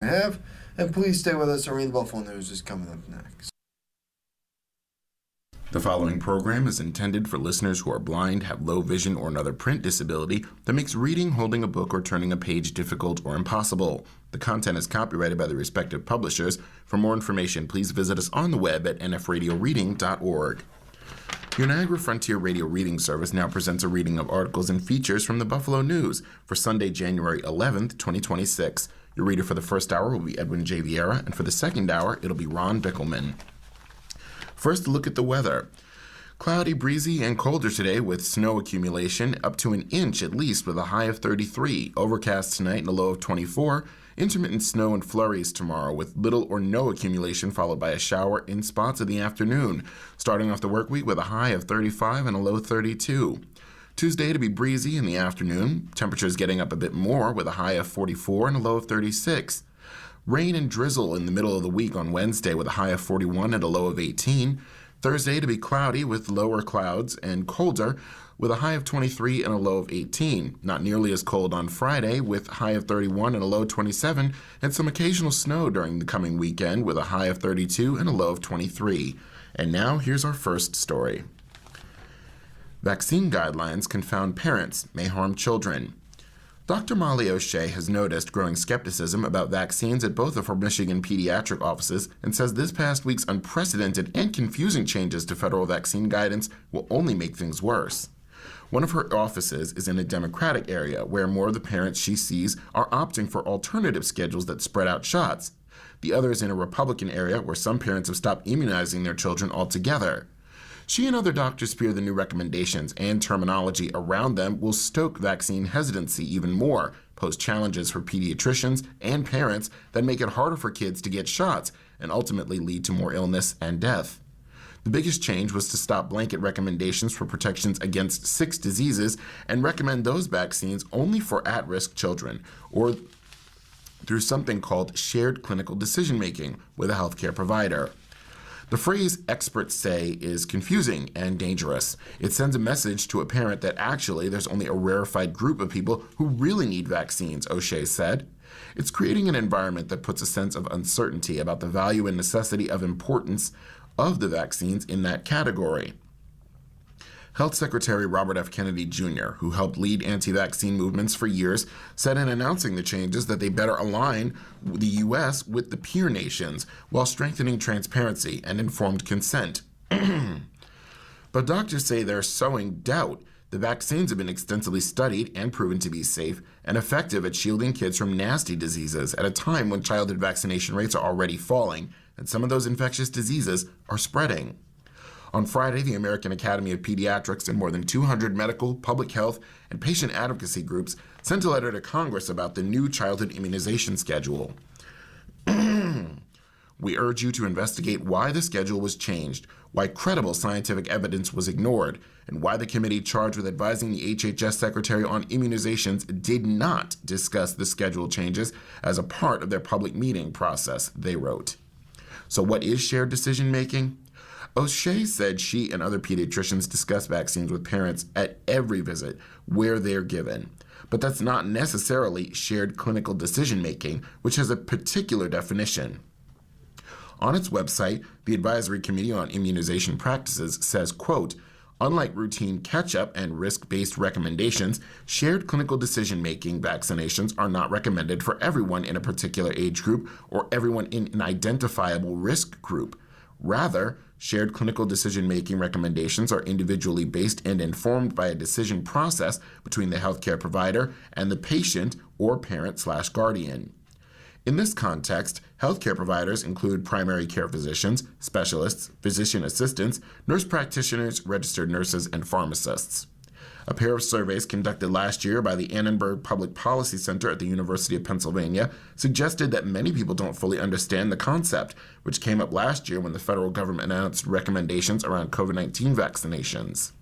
have. And please stay with us. Arena Buffalo News is coming up next. The following program is intended for listeners who are blind, have low vision, or another print disability that makes reading, holding a book, or turning a page difficult or impossible. The content is copyrighted by the respective publishers. For more information, please visit us on the web at nfradioreading.org. Your Niagara Frontier Radio Reading Service now presents a reading of articles and features from the Buffalo News for Sunday, January 11th, 2026. Your reader for the first hour will be Edwin J. Vieira, and for the second hour, it'll be Ron Bickelman. First, a look at the weather. Cloudy, breezy, and colder today with snow accumulation up to an inch at least with a high of 33. Overcast tonight and a low of 24. Intermittent snow and flurries tomorrow with little or no accumulation followed by a shower in spots in the afternoon. Starting off the work week with a high of 35 and a low 32. Tuesday to be breezy in the afternoon. Temperatures getting up a bit more with a high of 44 and a low of 36. Rain and drizzle in the middle of the week on Wednesday with a high of 41 and a low of 18. Thursday to be cloudy with lower clouds and colder with a high of 23 and a low of 18. Not nearly as cold on Friday with a high of 31 and a low of 27, and some occasional snow during the coming weekend with a high of 32 and a low of 23. And now here's our first story. Vaccine guidelines confound parents, may harm children. Dr. Molly O'Shea has noticed growing skepticism about vaccines at both of her Michigan pediatric offices and says this past week's unprecedented and confusing changes to federal vaccine guidance will only make things worse. One of her offices is in a Democratic area where more of the parents she sees are opting for alternative schedules that spread out shots. The other is in a Republican area where some parents have stopped immunizing their children altogether. She and other doctors fear the new recommendations and terminology around them will stoke vaccine hesitancy even more, pose challenges for pediatricians and parents that make it harder for kids to get shots and ultimately lead to more illness and death. The biggest change was to stop blanket recommendations for protections against 6 diseases and recommend those vaccines only for at-risk children or through something called shared clinical decision-making with a healthcare provider. The phrase experts say is confusing and dangerous. It sends a message to a parent that actually there's only a rarefied group of people who really need vaccines, O'Shea said. It's creating an environment that puts a sense of uncertainty about the value and necessity of importance of the vaccines in that category. Health Secretary Robert F. Kennedy Jr., who helped lead anti-vaccine movements for years, said in announcing the changes that they better align the U.S. with the peer nations while strengthening transparency and informed consent. But doctors say they're sowing doubt. The vaccines have been extensively studied and proven to be safe and effective at shielding kids from nasty diseases at a time when childhood vaccination rates are already falling and some of those infectious diseases are spreading. On Friday, the American Academy of Pediatrics and more than 200 medical, public health, and patient advocacy groups sent a letter to Congress about the new childhood immunization schedule. We urge you to investigate why the schedule was changed, why credible scientific evidence was ignored, and why the committee charged with advising the HHS Secretary on immunizations did not discuss the schedule changes as a part of their public meeting process, they wrote. So what is shared decision-making? O'Shea said she and other pediatricians discuss vaccines with parents at every visit where they're given. But that's not necessarily shared clinical decision-making, which has a particular definition. On its website, the Advisory Committee on Immunization Practices says, quote, unlike routine catch-up and risk-based recommendations, shared clinical decision-making vaccinations are not recommended for everyone in a particular age group or everyone in an identifiable risk group. Rather, shared clinical decision-making recommendations are individually based and informed by a decision process between the healthcare provider and the patient or parent/guardian. In this context, healthcare providers include primary care physicians, specialists, physician assistants, nurse practitioners, registered nurses, and pharmacists. A pair of surveys conducted last year by the Annenberg Public Policy Center at the University of Pennsylvania suggested that many people don't fully understand the concept, which came up last year when the federal government announced recommendations around COVID-19 vaccinations.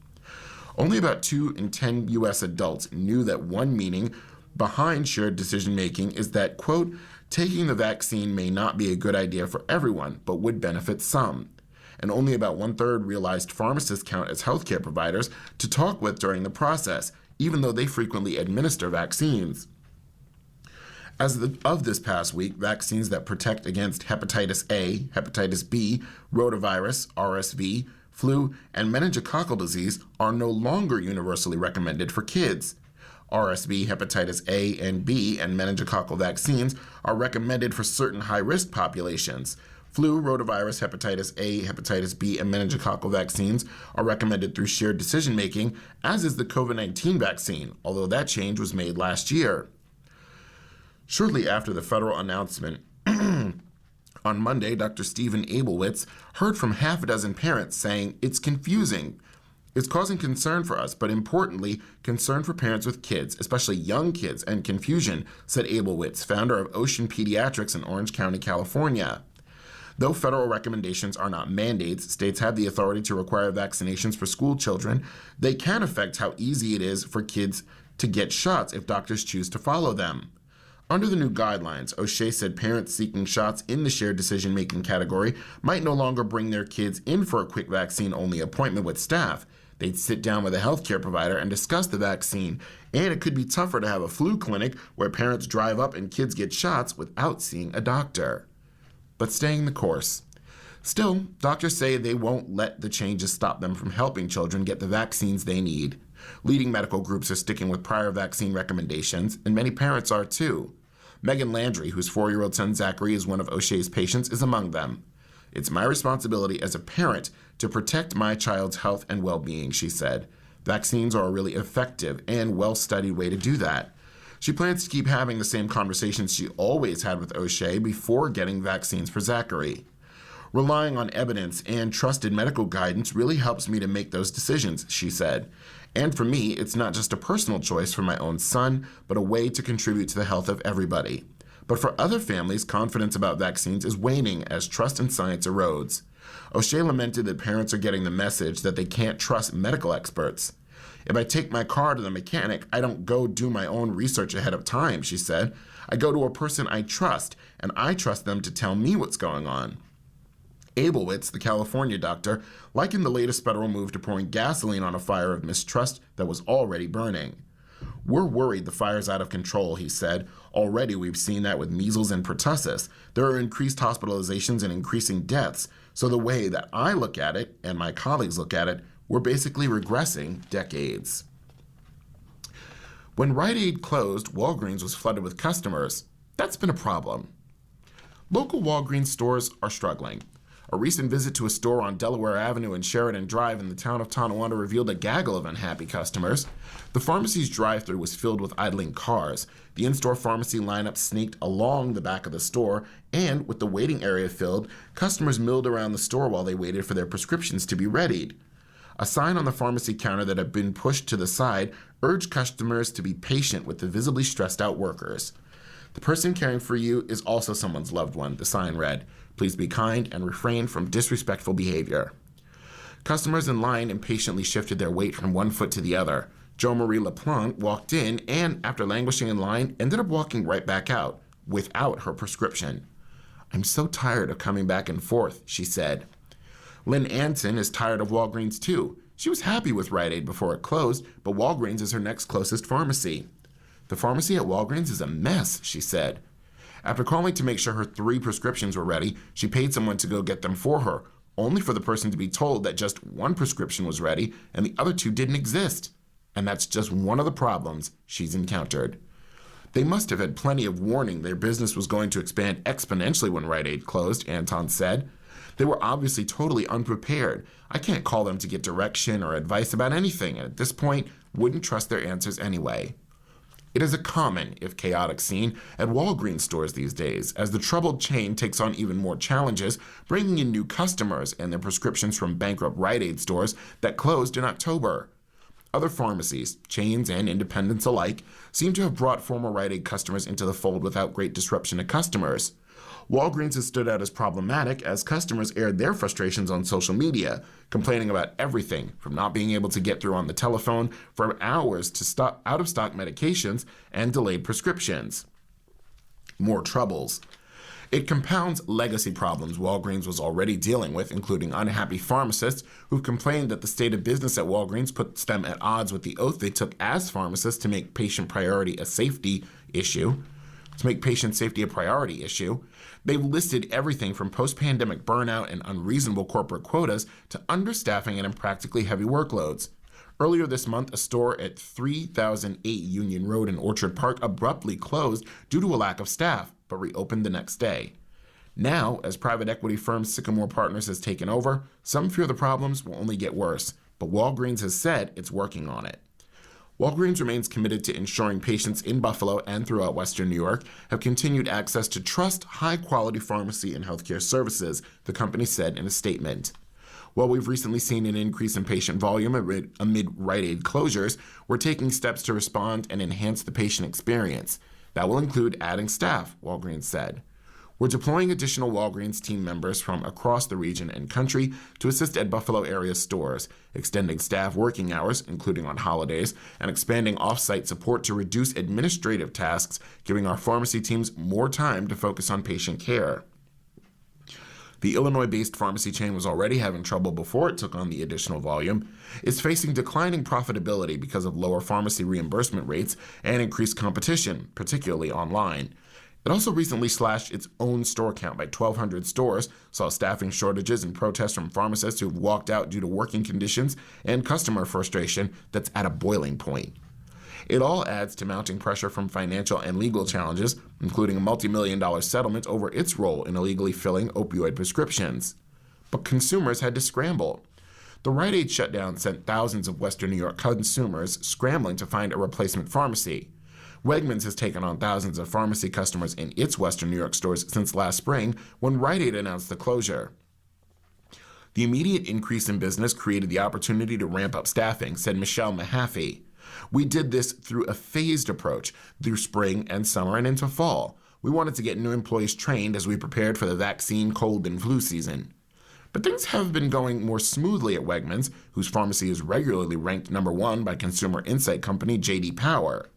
Only about 2 in 10 U.S. adults knew that one meaning behind shared decision-making is that, quote, taking the vaccine may not be a good idea for everyone, but would benefit some. And only about 1/3 realized pharmacists count as healthcare providers to talk with during the process, even though they frequently administer vaccines. Of this past week, vaccines that protect against hepatitis A, hepatitis B, rotavirus, RSV, flu, and meningococcal disease are no longer universally recommended for kids. RSV, hepatitis A and B, and meningococcal vaccines are recommended for certain high-risk populations. Flu, rotavirus, hepatitis A, hepatitis B, and meningococcal vaccines are recommended through shared decision-making, as is the COVID-19 vaccine, although that change was made last year. Shortly after the federal announcement, on Monday, Dr. Stephen Abelwitz heard from half a dozen parents saying, "It's confusing. It's causing concern for us, but importantly, concern for parents with kids, especially young kids, and confusion," said Abelwitz, founder of Ocean Pediatrics in Orange County, California. Though federal recommendations are not mandates, states have the authority to require vaccinations for school children. They can affect how easy it is for kids to get shots if doctors choose to follow them. Under the new guidelines, O'Shea said parents seeking shots in the shared decision-making category might no longer bring their kids in for a quick vaccine-only appointment with staff. They'd sit down with a healthcare provider and discuss the vaccine, and it could be tougher to have a flu clinic where parents drive up and kids get shots without seeing a doctor. But staying the course. Still, doctors say they won't let the changes stop them from helping children get the vaccines they need. Leading medical groups are sticking with prior vaccine recommendations, and many parents are too. Megan Landry, whose 4-year-old son Zachary is one of O'Shea's patients, is among them. "It's my responsibility as a parent to protect my child's health and well-being," she said. Vaccines are a really effective and well-studied way to do that. She plans to keep having the same conversations she always had with O'Shea before getting vaccines for Zachary. "Relying on evidence and trusted medical guidance really helps me to make those decisions," she said. "And for me, it's not just a personal choice for my own son, but a way to contribute to the health of everybody." But for other families, confidence about vaccines is waning as trust in science erodes. O'Shea lamented that parents are getting the message that they can't trust medical experts. "If I take my car to the mechanic, I don't go do my own research ahead of time," she said. "I go to a person I trust, and I trust them to tell me what's going on." Abelwitz, the California doctor, likened the latest federal move to pouring gasoline on a fire of mistrust that was already burning. "We're worried the fire's out of control," he said. "Already we've seen that with measles and pertussis. There are increased hospitalizations and increasing deaths. So the way that I look at it, and my colleagues look at it, we're basically regressing decades." When Rite Aid closed, Walgreens was flooded with customers. That's been a problem. Local Walgreens stores are struggling. A recent visit to a store on Delaware Avenue and Sheridan Drive in the town of Tonawanda revealed a gaggle of unhappy customers. The pharmacy's drive-thru was filled with idling cars. The in-store pharmacy lineup snaked along the back of the store, and with the waiting area filled, customers milled around the store while they waited for their prescriptions to be readied. A sign on the pharmacy counter that had been pushed to the side urged customers to be patient with the visibly stressed-out workers. "The person caring for you is also someone's loved one," the sign read. "Please be kind and refrain from disrespectful behavior." Customers in line impatiently shifted their weight from one foot to the other. Jo Marie LaPlante walked in and, after languishing in line, ended up walking right back out, without her prescription. "I'm so tired of coming back and forth," she said. Lynn Anson is tired of Walgreens too. She was happy with Rite Aid before it closed, but Walgreens is her next closest pharmacy. "The pharmacy at Walgreens is a mess," she said. After calling to make sure her 3 prescriptions were ready, she paid someone to go get them for her, only for the person to be told that just 1 prescription was ready and the other 2 didn't exist. And that's just one of the problems she's encountered. "They must have had plenty of warning their business was going to expand exponentially when Rite Aid closed," Anton said. "They were obviously totally unprepared. I can't call them to get direction or advice about anything, and at this point, wouldn't trust their answers anyway." It is a common, if chaotic, scene at Walgreens stores these days, as the troubled chain takes on even more challenges, bringing in new customers and their prescriptions from bankrupt Rite Aid stores that closed in October. Other pharmacies, chains and independents alike, seem to have brought former Rite Aid customers into the fold without great disruption to customers. Walgreens has stood out as problematic as customers aired their frustrations on social media, complaining about everything from not being able to get through on the telephone for hours to out-of-stock medications and delayed prescriptions. More troubles. It compounds legacy problems Walgreens was already dealing with, including unhappy pharmacists who've complained that the state of business at Walgreens puts them at odds with the oath they took as pharmacists to make patient priority a safety issue. to make patient safety a priority issue. They've listed everything from post-pandemic burnout and unreasonable corporate quotas to understaffing and impractically heavy workloads. Earlier this month, a store at 3008 Union Road in Orchard Park abruptly closed due to a lack of staff, but reopened the next day. Now, as private equity firm Sycamore Partners has taken over, some fear the problems will only get worse, but Walgreens has said it's working on it. Walgreens remains committed to ensuring patients in Buffalo and throughout Western New York have continued access to high-quality pharmacy and healthcare services, the company said in a statement. While we've recently seen an increase in patient volume amid Rite Aid closures, we're taking steps to respond and enhance the patient experience. That will include adding staff, Walgreens said. We're deploying additional Walgreens team members from across the region and country to assist at Buffalo area stores, extending staff working hours, including on holidays, and expanding off-site support to reduce administrative tasks, giving our pharmacy teams more time to focus on patient care. The Illinois-based pharmacy chain was already having trouble before it took on the additional volume. It's facing declining profitability because of lower pharmacy reimbursement rates and increased competition, particularly online. It also recently slashed its own store count by 1,200 stores, saw staffing shortages and protests from pharmacists who've walked out due to working conditions and customer frustration that's at a boiling point. It all adds to mounting pressure from financial and legal challenges, including a multi-million-dollar settlement over its role in illegally filling opioid prescriptions. But consumers had to scramble. The Rite Aid shutdown sent thousands of Western New York consumers scrambling to find a replacement pharmacy. Wegmans has taken on thousands of pharmacy customers in its Western New York stores since last spring when Rite Aid announced the closure. The immediate increase in business created the opportunity to ramp up staffing, said Michelle Mahaffey. We did this through a phased approach through spring and summer and into fall. We wanted to get new employees trained as we prepared for the vaccine, cold, and flu season. But things have been going more smoothly at Wegmans, whose pharmacy is regularly ranked #1 by consumer insight company J.D. Power.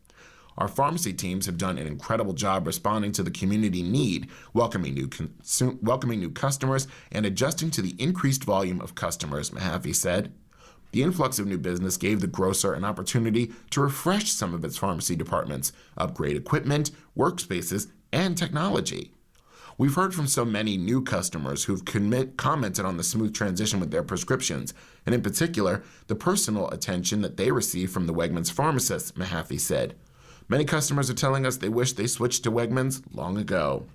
Our pharmacy teams have done an incredible job responding to the community need, welcoming new customers, and adjusting to the increased volume of customers, Mahaffey said. The influx of new business gave the grocer an opportunity to refresh some of its pharmacy departments, upgrade equipment, workspaces, and technology. We've heard from so many new customers who've commented on the smooth transition with their prescriptions, and in particular, the personal attention that they receive from the Wegmans pharmacists, Mahaffey said. Many customers are telling us they wish they switched to Wegmans long ago.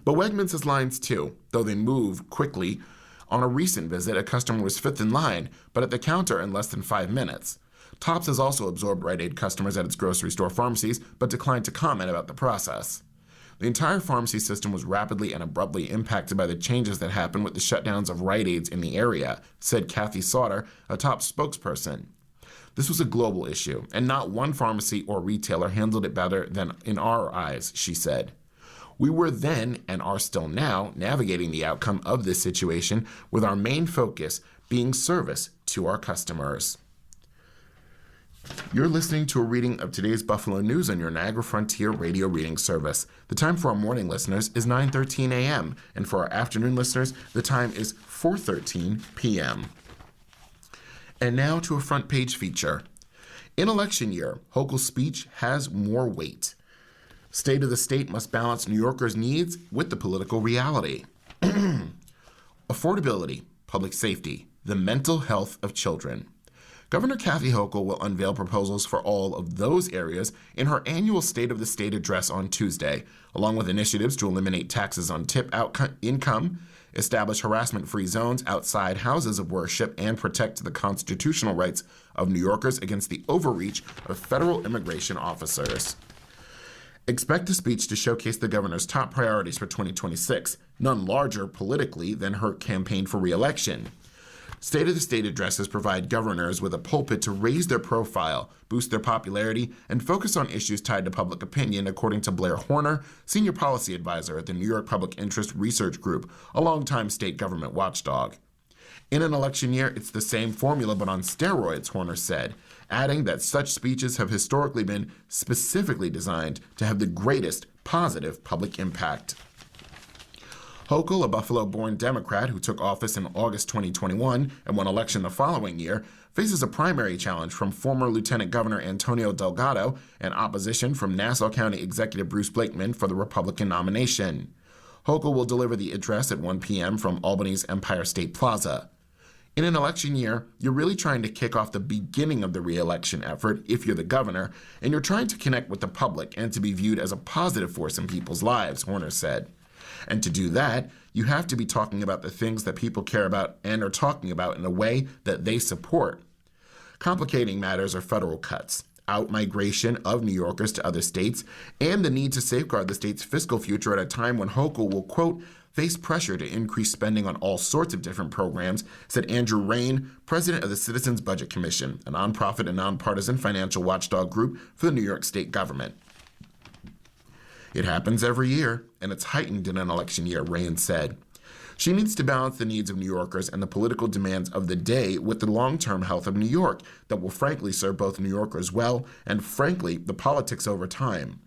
But Wegmans has lines too, though they move quickly. On a recent visit, a customer was fifth in line, but at the counter in less than 5 minutes. Tops has also absorbed Rite Aid customers at its grocery store pharmacies, but declined to comment about the process. The entire pharmacy system was rapidly and abruptly impacted by the changes that happened with the shutdowns of Rite Aids in the area, said Kathy Sauter, a Tops spokesperson. This was a global issue, and not one pharmacy or retailer handled it better than in our eyes, she said. We were then, and are still now, navigating the outcome of this situation with our main focus being service to our customers. You're listening to a reading of today's Buffalo News on your Niagara Frontier radio reading service. The time for our morning listeners is 9:13 a.m., and for our afternoon listeners, the time is 4:13 p.m. And now to a front page feature. In election year, Hochul's speech has more weight. State of the state must balance New Yorkers' needs with the political reality. Affordability, public safety, the mental health of children. Governor Kathy Hochul will unveil proposals for all of those areas in her annual State of the State address on Tuesday, along with initiatives to eliminate taxes on income, establish harassment-free zones outside houses of worship, and protect the constitutional rights of New Yorkers against the overreach of federal immigration officers. Expect the speech to showcase the governor's top priorities for 2026, none larger politically than her campaign for re-election. State of the State addresses provide governors with a pulpit to raise their profile, boost their popularity, and focus on issues tied to public opinion, according to Blair Horner, senior policy advisor at the New York Public Interest Research Group, a longtime state government watchdog. In an election year, it's the same formula but on steroids, Horner said, adding that such speeches have historically been specifically designed to have the greatest positive public impact. Hochul, a Buffalo-born Democrat who took office in August 2021 and won election the following year, faces a primary challenge from former Lieutenant Governor Antonio Delgado and opposition from Nassau County Executive Bruce Blakeman for the Republican nomination. Hochul will deliver the address at 1 p.m. from Albany's Empire State Plaza. In an election year, you're really trying to kick off the beginning of the re-election effort if you're the governor, and you're trying to connect with the public and to be viewed as a positive force in people's lives, Horner said. And to do that, you have to be talking about the things that people care about and are talking about in a way that they support. Complicating matters are federal cuts, out-migration of New Yorkers to other states, and the need to safeguard the state's fiscal future at a time when Hochul will, quote, face pressure to increase spending on all sorts of different programs, said Andrew Rain, president of the Citizens Budget Commission, a nonprofit and nonpartisan financial watchdog group for the New York state government. It happens every year, and it's heightened in an election year, Rain said. She needs to balance the needs of New Yorkers and the political demands of the day with the long-term health of New York that will frankly serve both New Yorkers well and, frankly, the politics over time.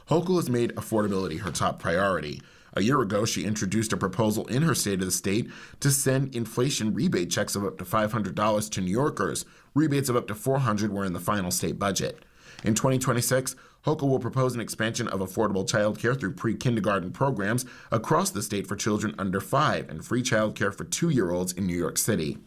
Hochul has made affordability her top priority. A year ago, she introduced a proposal in her State of the State to send inflation rebate checks of up to $500 to New Yorkers. Rebates of up to $400 were in the final state budget. In 2026, Hochul will propose an expansion of affordable childcare through pre-kindergarten programs across the state for children under 5 and free childcare for 2-year-olds in New York City.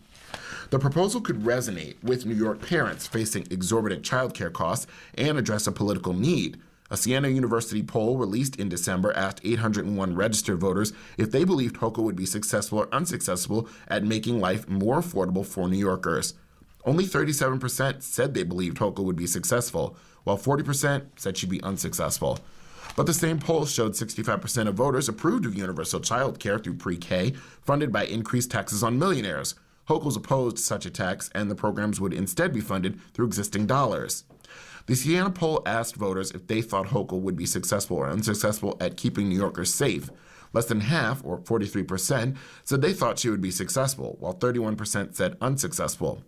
The proposal could resonate with New York parents facing exorbitant childcare costs and address a political need. A Siena University poll released in December asked 801 registered voters if they believed Hochul would be successful or unsuccessful at making life more affordable for New Yorkers. Only 37% said they believed Hochul would be successful, while 40% said she'd be unsuccessful. But the same poll showed 65% of voters approved of universal child care through pre-K, funded by increased taxes on millionaires. Hochul's opposed such a tax, and the programs would instead be funded through existing dollars. The Siena poll asked voters if they thought Hochul would be successful or unsuccessful at keeping New Yorkers safe. Less than half, or 43%, said they thought she would be successful, while 31% said unsuccessful.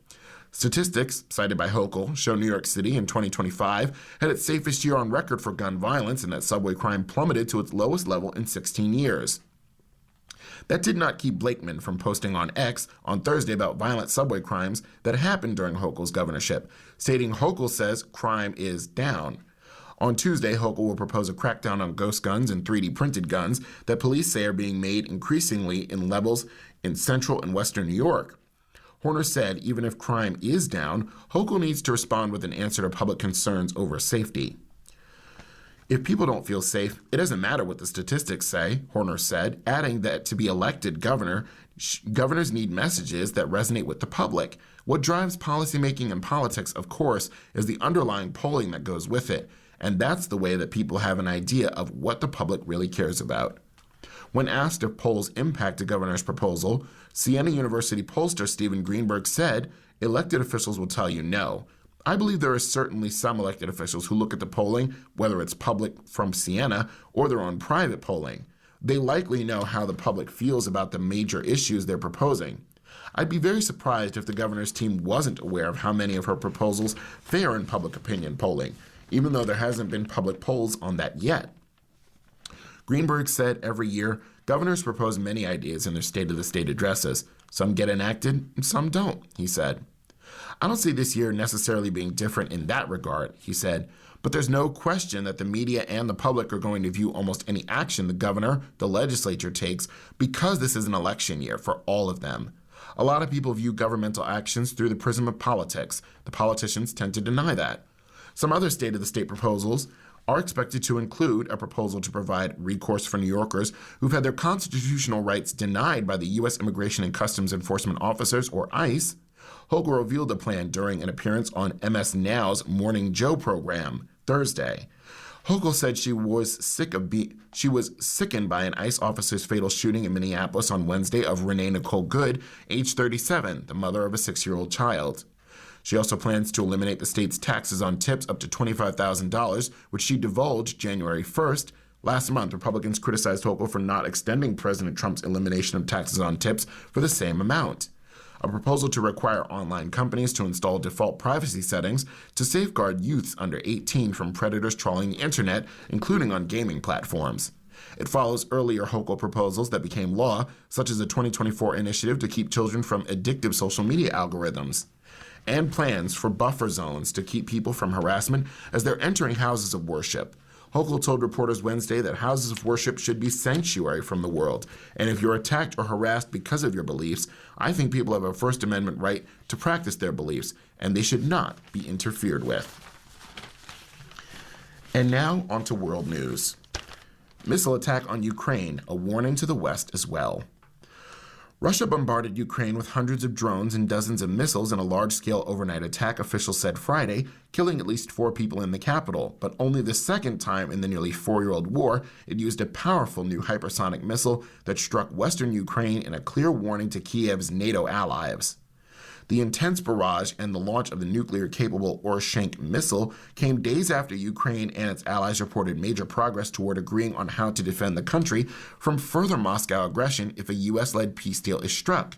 Statistics cited by Hochul show New York City in 2025 had its safest year on record for gun violence and that subway crime plummeted to its lowest level in 16 years. That did not keep Blakeman from posting on X on Thursday about violent subway crimes that happened during Hochul's governorship, stating Hochul says crime is down. On Tuesday, Hochul will propose a crackdown on ghost guns and 3D printed guns that police say are being made increasingly in levels in central and western New York. Horner said even if crime is down, Hochul needs to respond with an answer to public concerns over safety. If people don't feel safe, it doesn't matter what the statistics say, Horner said, adding that to be elected governor, governors need messages that resonate with the public. What drives policymaking and politics, of course, is the underlying polling that goes with it, and that's the way that people have an idea of what the public really cares about. When asked if polls impact the governor's proposal, Siena University pollster Stephen Greenberg said, elected officials will tell you no. I believe there are certainly some elected officials who look at the polling, whether it's public from Siena or their own private polling. They likely know how the public feels about the major issues they're proposing. I'd be very surprised if the governor's team wasn't aware of how many of her proposals fare in public opinion polling, even though there hasn't been public polls on that yet. Greenberg said every year, governors propose many ideas in their State of the State addresses. Some get enacted, and some don't, he said. I don't see this year necessarily being different in that regard, he said, but there's no question that the media and the public are going to view almost any action the governor, the legislature takes because this is an election year for all of them. A lot of people view governmental actions through the prism of politics. The politicians tend to deny that. Some other State of the State proposals are expected to include a proposal to provide recourse for New Yorkers who've had their constitutional rights denied by the U.S. Immigration and Customs Enforcement Officers, or ICE. Hochul revealed the plan during an appearance on MS Now's Morning Joe program Thursday. Hochul said she was sickened by an ICE officer's fatal shooting in Minneapolis on Wednesday of Renee Nicole Good, age 37, the mother of a 6-year-old child. She also plans to eliminate the state's taxes on tips up to $25,000, which she divulged January 1st. Last month, Republicans criticized Hochul for not extending President Trump's elimination of taxes on tips for the same amount. A proposal to require online companies to install default privacy settings to safeguard youths under 18 from predators trawling the internet, including on gaming platforms. It follows earlier Hochul proposals that became law, such as a 2024 initiative to keep children from addictive social media algorithms, and plans for buffer zones to keep people from harassment as they're entering houses of worship. Hochul told reporters Wednesday that houses of worship should be sanctuary from the world, and if you're attacked or harassed because of your beliefs, I think people have a First Amendment right to practice their beliefs, and they should not be interfered with. And now, on to world news. Missile attack on Ukraine, a warning to the West as well. Russia bombarded Ukraine with hundreds of drones and dozens of missiles in a large-scale overnight attack, officials said Friday, killing at least 4 people in the capital. But only the second time in the nearly 4-year-old war, it used a powerful new hypersonic missile that struck western Ukraine in a clear warning to Kiev's NATO allies. The intense barrage and the launch of the nuclear-capable Oroshenk missile came days after Ukraine and its allies reported major progress toward agreeing on how to defend the country from further Moscow aggression if a U.S.-led peace deal is struck.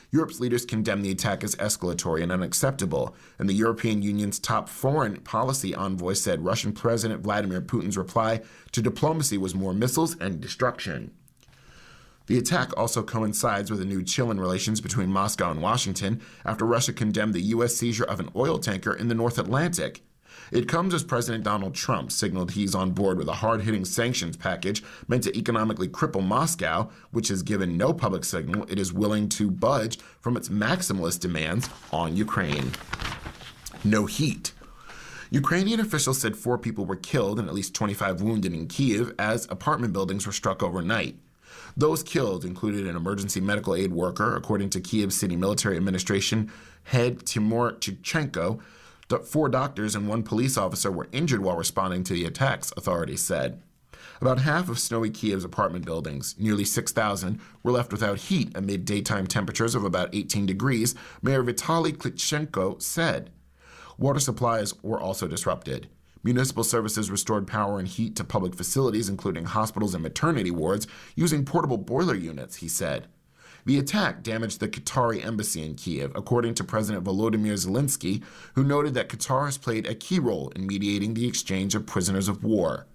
Europe's leaders condemned the attack as escalatory and unacceptable, and the European Union's top foreign policy envoy said Russian President Vladimir Putin's reply to diplomacy was more missiles and destruction. The attack also coincides with a new chill in relations between Moscow and Washington after Russia condemned the U.S. seizure of an oil tanker in the North Atlantic. It comes as President Donald Trump signaled he's on board with a hard-hitting sanctions package meant to economically cripple Moscow, which has given no public signal it is willing to budge from its maximalist demands on Ukraine. No heat. Ukrainian officials said 4 people were killed and at least 25 wounded in Kyiv as apartment buildings were struck overnight. Those killed included an emergency medical aid worker, according to Kyiv City Military Administration head Timur Chichenko. 4 doctors and 1 police officer were injured while responding to the attacks, authorities said. About half of snowy Kyiv's apartment buildings, nearly 6,000, were left without heat amid daytime temperatures of about 18 degrees, Mayor Vitaly Klitschko said. Water supplies were also disrupted. Municipal services restored power and heat to public facilities, including hospitals and maternity wards, using portable boiler units, he said. The attack damaged the Qatari embassy in Kyiv, according to President Volodymyr Zelensky, who noted that Qatar has played a key role in mediating the exchange of prisoners of war.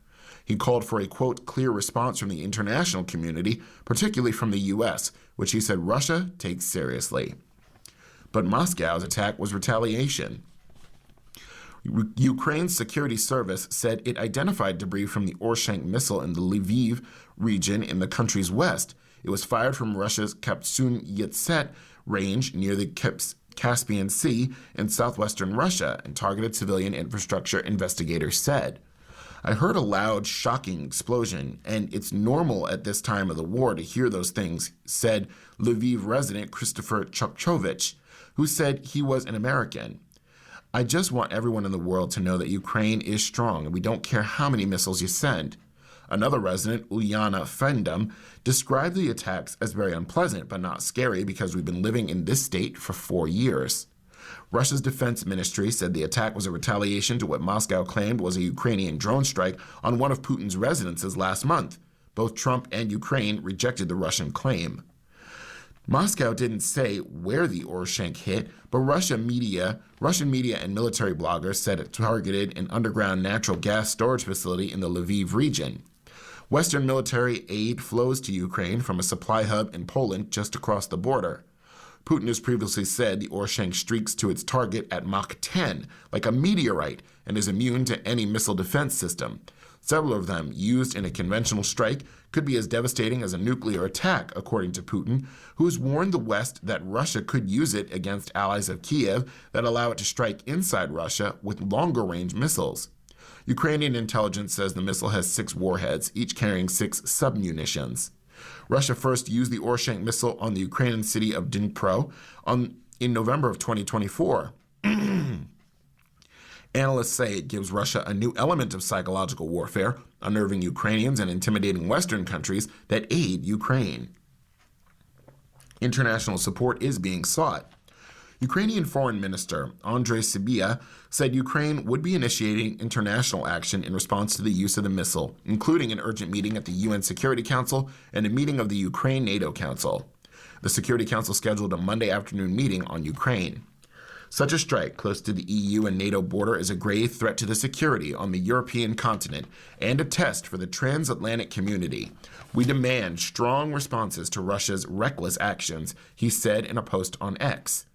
He called for a, quote, clear response from the international community, particularly from the U.S., which he said Russia takes seriously. But Moscow's attack was retaliation. Ukraine's security service said it identified debris from the Oroshenk missile in the Lviv region in the country's west. It was fired from Russia's Kapsun-Yetset range near the Caspian Sea in southwestern Russia and targeted civilian infrastructure, investigators said. I heard a loud, shocking explosion, and it's normal at this time of the war to hear those things, said Lviv resident Christopher Chokchovich, who said he was an American. I just want everyone in the world to know that Ukraine is strong and we don't care how many missiles you send. Another resident, Ulyana Fendam, described the attacks as very unpleasant but not scary because we've been living in this state for 4 years. Russia's defense ministry said the attack was a retaliation to what Moscow claimed was a Ukrainian drone strike on one of Putin's residences last month. Both Trump and Ukraine rejected the Russian claim. Moscow didn't say where the Oroshenk hit, but Russian media and military bloggers said it targeted an underground natural gas storage facility in the Lviv region. Western military aid flows to Ukraine from a supply hub in Poland just across the border. Putin has previously said the Oroshenk streaks to its target at Mach 10, like a meteorite, and is immune to any missile defense system. Several of them, used in a conventional strike, could be as devastating as a nuclear attack, according to Putin, who has warned the West that Russia could use it against allies of Kiev that allow it to strike inside Russia with longer-range missiles. Ukrainian intelligence says the missile has 6 warheads, each carrying 6 submunitions. Russia first used the Oroshenk missile on the Ukrainian city of Dnipro in November of 2024. Analysts say it gives Russia a new element of psychological warfare, unnerving Ukrainians and intimidating Western countries that aid Ukraine. International support is being sought. Ukrainian Foreign Minister Andrei Sybiha said Ukraine would be initiating international action in response to the use of the missile, including an urgent meeting at the UN Security Council and a meeting of the Ukraine NATO Council. The Security Council scheduled a Monday afternoon meeting on Ukraine. Such a strike close to the EU and NATO border is a grave threat to the security on the European continent and a test for the transatlantic community. We demand strong responses to Russia's reckless actions, he said in a post on X.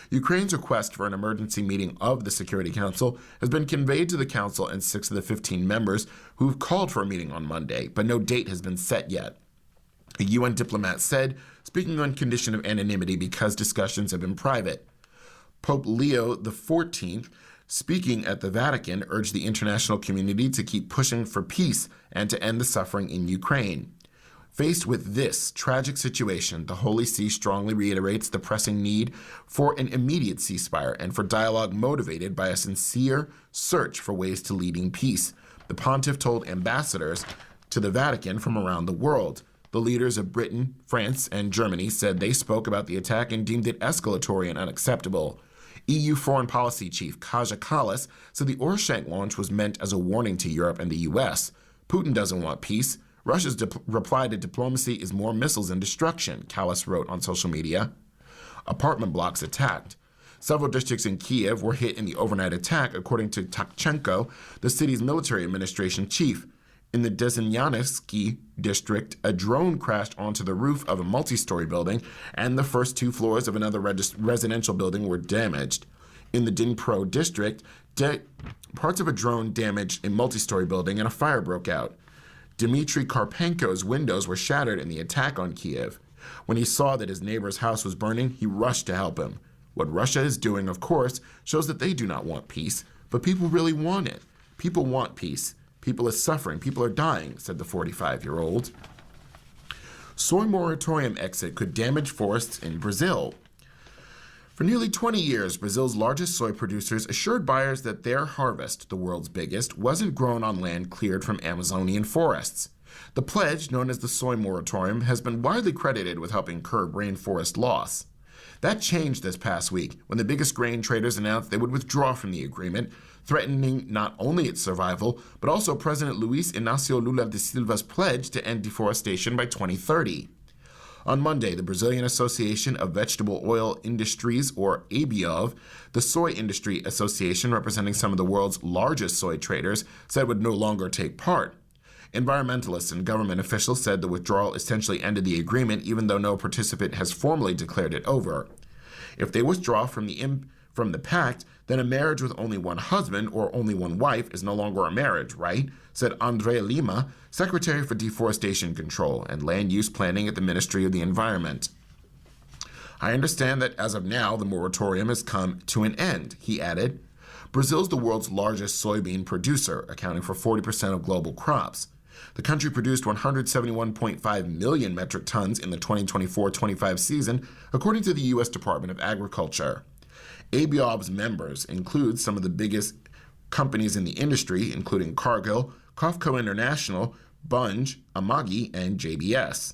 Ukraine's request for an emergency meeting of the Security Council has been conveyed to the Council and 6 of the 15 members who've called for a meeting on Monday, but no date has been set yet. A UN diplomat said, speaking on condition of anonymity because discussions have been private. Pope Leo XIV, speaking at the Vatican, urged the international community to keep pushing for peace and to end the suffering in Ukraine. Faced with this tragic situation, the Holy See strongly reiterates the pressing need for an immediate ceasefire and for dialogue motivated by a sincere search for ways to leading peace, the pontiff told ambassadors to the Vatican from around the world. The leaders of Britain, France, and Germany said they spoke about the attack and deemed it escalatory and unacceptable. EU Foreign Policy Chief Kaja Kallas said the Oroshenko launch was meant as a warning to Europe and the US. Putin doesn't want peace. Russia's reply to diplomacy is more missiles and destruction, Kallas wrote on social media. Apartment blocks attacked. Several districts in Kiev were hit in the overnight attack, according to Takchenko, the city's military administration chief. In the Desyanevsky district, a drone crashed onto the roof of a multi-story building, and the first 2 floors of another residential building were damaged. In the Dnipro district, parts of a drone damaged a multi-story building and a fire broke out. Dmitry Karpenko's windows were shattered in the attack on Kiev. When he saw that his neighbor's house was burning, he rushed to help him. What Russia is doing, of course, shows that they do not want peace, but people really want it. People want peace. People are suffering. People are dying, said the 45-year-old. Soy moratorium exit could damage forests in Brazil. For nearly 20 years, Brazil's largest soy producers assured buyers that their harvest, the world's biggest, wasn't grown on land cleared from Amazonian forests. The pledge, known as the soy moratorium, has been widely credited with helping curb rainforest loss. That changed this past week when the biggest grain traders announced they would withdraw from the agreement, threatening not only its survival, but also President Luiz Inácio Lula da Silva's pledge to end deforestation by 2030. On Monday, the Brazilian Association of Vegetable Oil Industries, or ABIOV, the soy industry association representing some of the world's largest soy traders, said would no longer take part. Environmentalists and government officials said the withdrawal essentially ended the agreement, even though no participant has formally declared it over. If they withdraw from the pact, then a marriage with only one husband or only one wife is no longer a marriage, right? Said André Lima, Secretary for Deforestation Control and Land Use Planning at the Ministry of the Environment. I understand that as of now, the moratorium has come to an end, he added. Brazil is the world's largest soybean producer, accounting for 40% of global crops. The country produced 171.5 million metric tons in the 2024-25 season, according to the U.S. Department of Agriculture. ABIOB's members include some of the biggest companies in the industry, including Cargill, COFCO International, Bunge, Amagi, and JBS.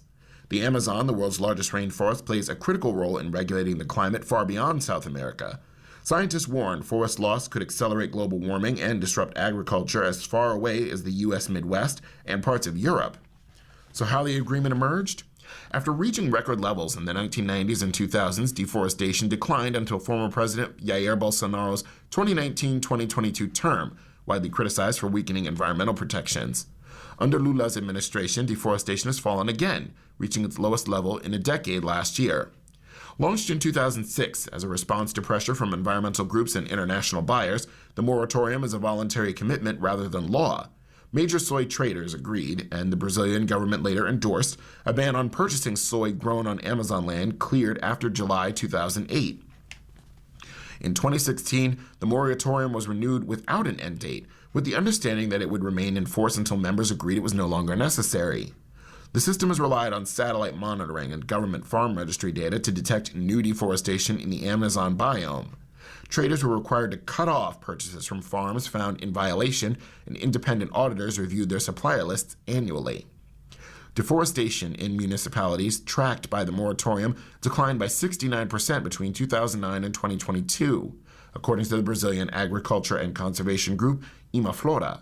The Amazon, the world's largest rainforest, plays a critical role in regulating the climate far beyond South America. Scientists warn forest loss could accelerate global warming and disrupt agriculture as far away as the U.S. Midwest and parts of Europe. So how the agreement emerged? After reaching record levels in the 1990s and 2000s, deforestation declined until former President Jair Bolsonaro's 2019-2022 term, widely criticized for weakening environmental protections. Under Lula's administration, deforestation has fallen again, reaching its lowest level in a decade last year. Launched in 2006 as a response to pressure from environmental groups and international buyers, the moratorium is a voluntary commitment rather than law. Major soy traders agreed, and the Brazilian government later endorsed a ban on purchasing soy grown on Amazon land cleared after July 2008. In 2016, the moratorium was renewed without an end date, with the understanding that it would remain in force until members agreed it was no longer necessary. The system has relied on satellite monitoring and government farm registry data to detect new deforestation in the Amazon biome. Traders were required to cut off purchases from farms found in violation, and independent auditors reviewed their supplier lists annually. Deforestation in municipalities tracked by the moratorium declined by 69% between 2009 and 2022, according to the Brazilian Agriculture and Conservation Group, Imaflora.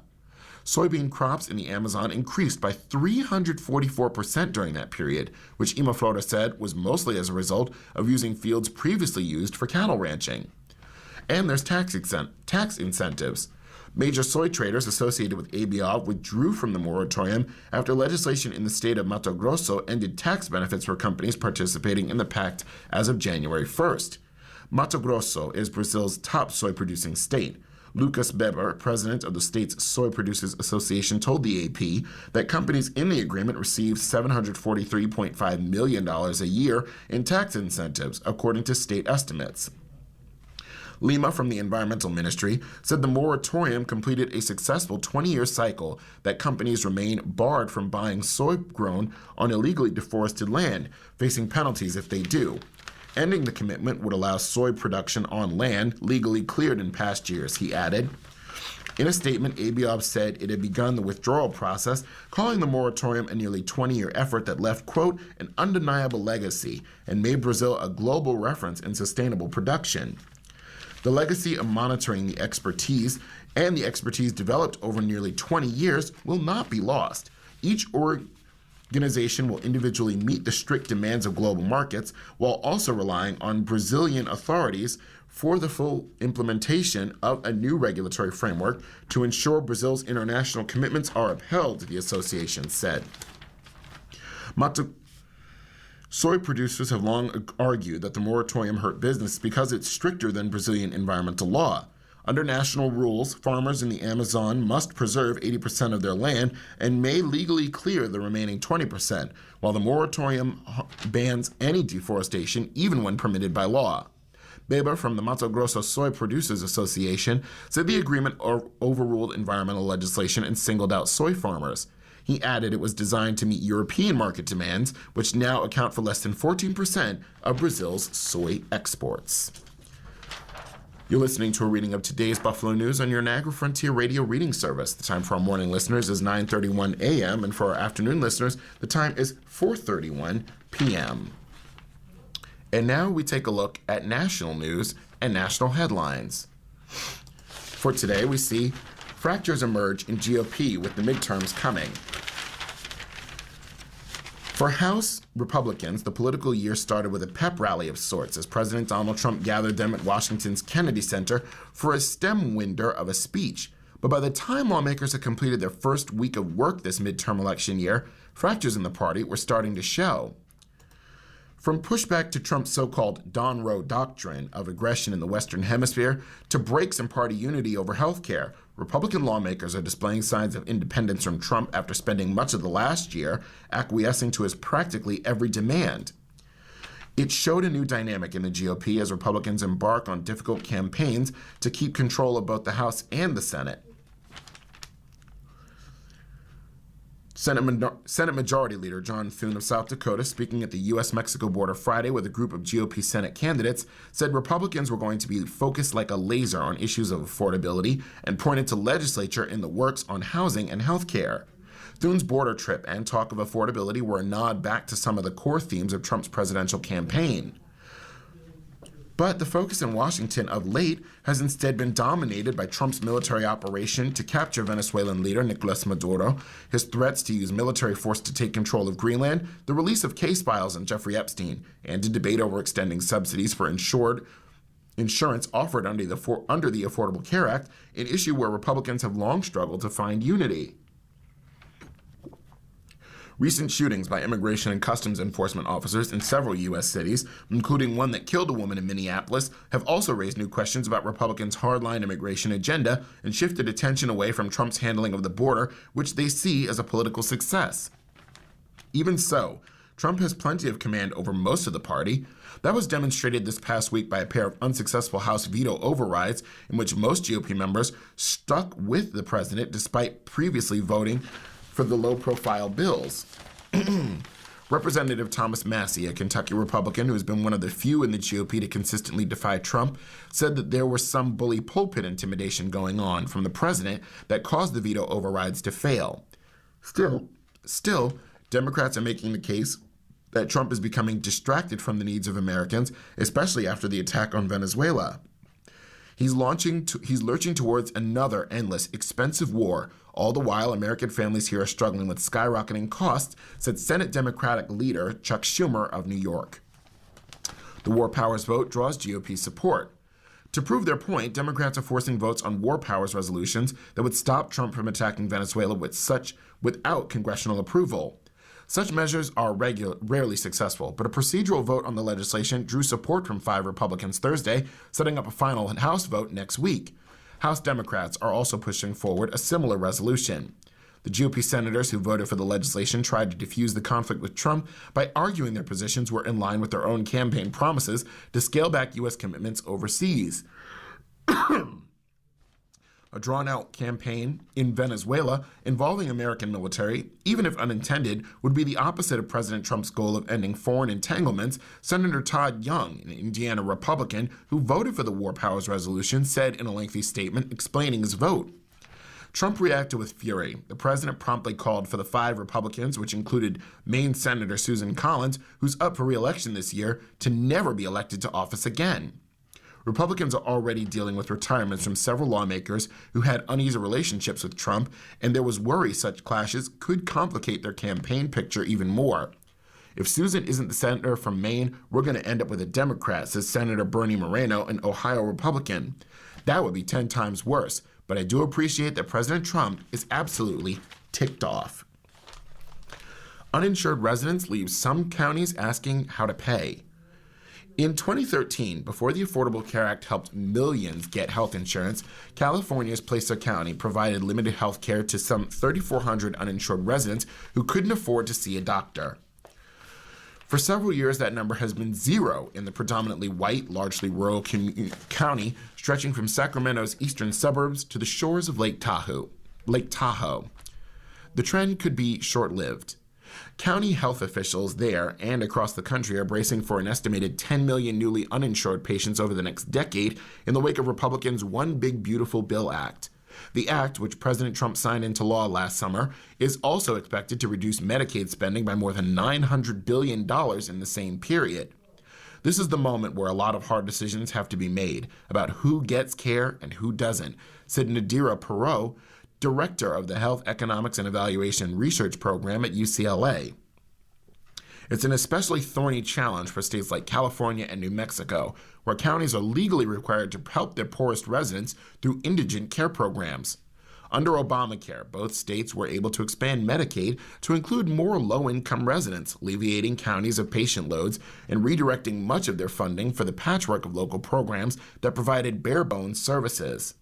Soybean crops in the Amazon increased by 344% during that period, which Imaflora said was mostly as a result of using fields previously used for cattle ranching. And there's tax incentives. Major soy traders associated with ABIOV withdrew from the moratorium after legislation in the state of Mato Grosso ended tax benefits for companies participating in the pact as of January 1st. Mato Grosso is Brazil's top soy-producing state. Lucas Beber, president of the state's Soy Producers Association, told the AP that companies in the agreement received $743.5 million a year in tax incentives, according to state estimates. Lima from the Environmental Ministry said the moratorium completed a successful 20-year cycle that companies remain barred from buying soy grown on illegally deforested land, facing penalties if they do. Ending the commitment would allow soy production on land legally cleared in past years, he added. In a statement, ABIOV said it had begun the withdrawal process, calling the moratorium a nearly 20-year effort that left, quote, an undeniable legacy and made Brazil a global reference in sustainable production. The legacy of monitoring the expertise and the expertise developed over nearly 20 years will not be lost. Each organization will individually meet the strict demands of global markets while also relying on Brazilian authorities for the full implementation of a new regulatory framework to ensure Brazil's international commitments are upheld, the association said. Soy producers have long argued that the moratorium hurt business because it's stricter than Brazilian environmental law. Under national rules, farmers in the Amazon must preserve 80% of their land and may legally clear the remaining 20%, while the moratorium bans any deforestation, even when permitted by law. Beber from the Mato Grosso Soy Producers Association said the agreement overruled environmental legislation and singled out soy farmers. He added it was designed to meet European market demands, which now account for less than 14% of Brazil's soy exports. You're listening to a reading of today's Buffalo News on your Niagara Frontier Radio reading service. The time for our morning listeners is 9:31 a.m., and for our afternoon listeners, the time is 4:31 p.m. And now we take a look at national news and national headlines. For today, we see fractures emerge in GOP with the midterms coming. For House Republicans, the political year started with a pep rally of sorts as President Donald Trump gathered them at Washington's Kennedy Center for a stem winder of a speech. But by the time lawmakers had completed their first week of work this midterm election year, fractures in the party were starting to show. From pushback to Trump's so-called Don Roe doctrine of aggression in the Western Hemisphere to breaks in party unity over health care, Republican lawmakers are displaying signs of independence from Trump after spending much of the last year acquiescing to his practically every demand. It showed a new dynamic in the GOP as Republicans embark on difficult campaigns to keep control of both the House and the Senate. Senate Majority Leader John Thune of South Dakota, speaking at the U.S.-Mexico border Friday with a group of GOP Senate candidates, said Republicans were going to be focused like a laser on issues of affordability and pointed to legislature in the works on housing and health care. Thune's border trip and talk of affordability were a nod back to some of the core themes of Trump's presidential campaign. But the focus in Washington of late has instead been dominated by Trump's military operation to capture Venezuelan leader Nicolas Maduro, his threats to use military force to take control of Greenland, the release of case files on Jeffrey Epstein, and a debate over extending subsidies for insurance offered under the Affordable Care Act, an issue where Republicans have long struggled to find unity. Recent shootings by Immigration and Customs Enforcement officers in several U.S. cities, including one that killed a woman in Minneapolis, have also raised new questions about Republicans' hardline immigration agenda and shifted attention away from Trump's handling of the border, which they see as a political success. Even so, Trump has plenty of command over most of the party. That was demonstrated this past week by a pair of unsuccessful House veto overrides in which most GOP members stuck with the president despite previously voting for the low-profile bills. Representative Thomas Massie, a Kentucky Republican who has been one of the few in the GOP to consistently defy Trump, said that there was some bully pulpit intimidation going on from the president that caused the veto overrides to fail. Still, Democrats are making the case that Trump is becoming distracted from the needs of Americans, especially after the attack on Venezuela. He's lurching towards another endless, expensive war. All the while, American families here are struggling with skyrocketing costs, said Senate Democratic leader Chuck Schumer of New York. The War Powers vote draws GOP support. To prove their point, Democrats are forcing votes on war powers resolutions that would stop Trump from attacking Venezuela without congressional approval. Such measures are rarely successful, but a procedural vote on the legislation drew support from 5 Republicans Thursday, setting up a final House vote next week. House Democrats are also pushing forward a similar resolution. The GOP senators who voted for the legislation tried to defuse the conflict with Trump by arguing their positions were in line with their own campaign promises to scale back U.S. commitments overseas. A drawn-out campaign in Venezuela involving American military, even if unintended, would be the opposite of President Trump's goal of ending foreign entanglements, Senator Todd Young, an Indiana Republican who voted for the War Powers Resolution, said in a lengthy statement explaining his vote. Trump reacted with fury. The president promptly called for the 5 Republicans, which included Maine Senator Susan Collins, who's up for re-election this year, to never be elected to office again. Republicans are already dealing with retirements from several lawmakers who had uneasy relationships with Trump, and there was worry such clashes could complicate their campaign picture even more. If Susan isn't the senator from Maine, we're going to end up with a Democrat, says Senator Bernie Moreno, an Ohio Republican. That would be 10 times worse, but I do appreciate that President Trump is absolutely ticked off. Uninsured residents leave some counties asking how to pay. In 2013, before the Affordable Care Act helped millions get health insurance, California's Placer County provided limited health care to some 3,400 uninsured residents who couldn't afford to see a doctor. For several years, that number has been 0 in the predominantly white, largely rural county, stretching from Sacramento's eastern suburbs to the shores of Lake Tahoe. The trend could be short-lived. County health officials there and across the country are bracing for an estimated 10 million newly uninsured patients over the next decade in the wake of Republicans' One Big Beautiful Bill Act. The act, which President Trump signed into law last summer, is also expected to reduce Medicaid spending by more than $900 billion in the same period. This is the moment where a lot of hard decisions have to be made about who gets care and who doesn't, said Nadira Perot, director of the Health Economics and Evaluation Research Program at UCLA. It's an especially thorny challenge for states like California and New Mexico, where counties are legally required to help their poorest residents through indigent care programs. Under Obamacare, both states were able to expand Medicaid to include more low-income residents, alleviating counties of patient loads and redirecting much of their funding for the patchwork of local programs that provided bare-bones services.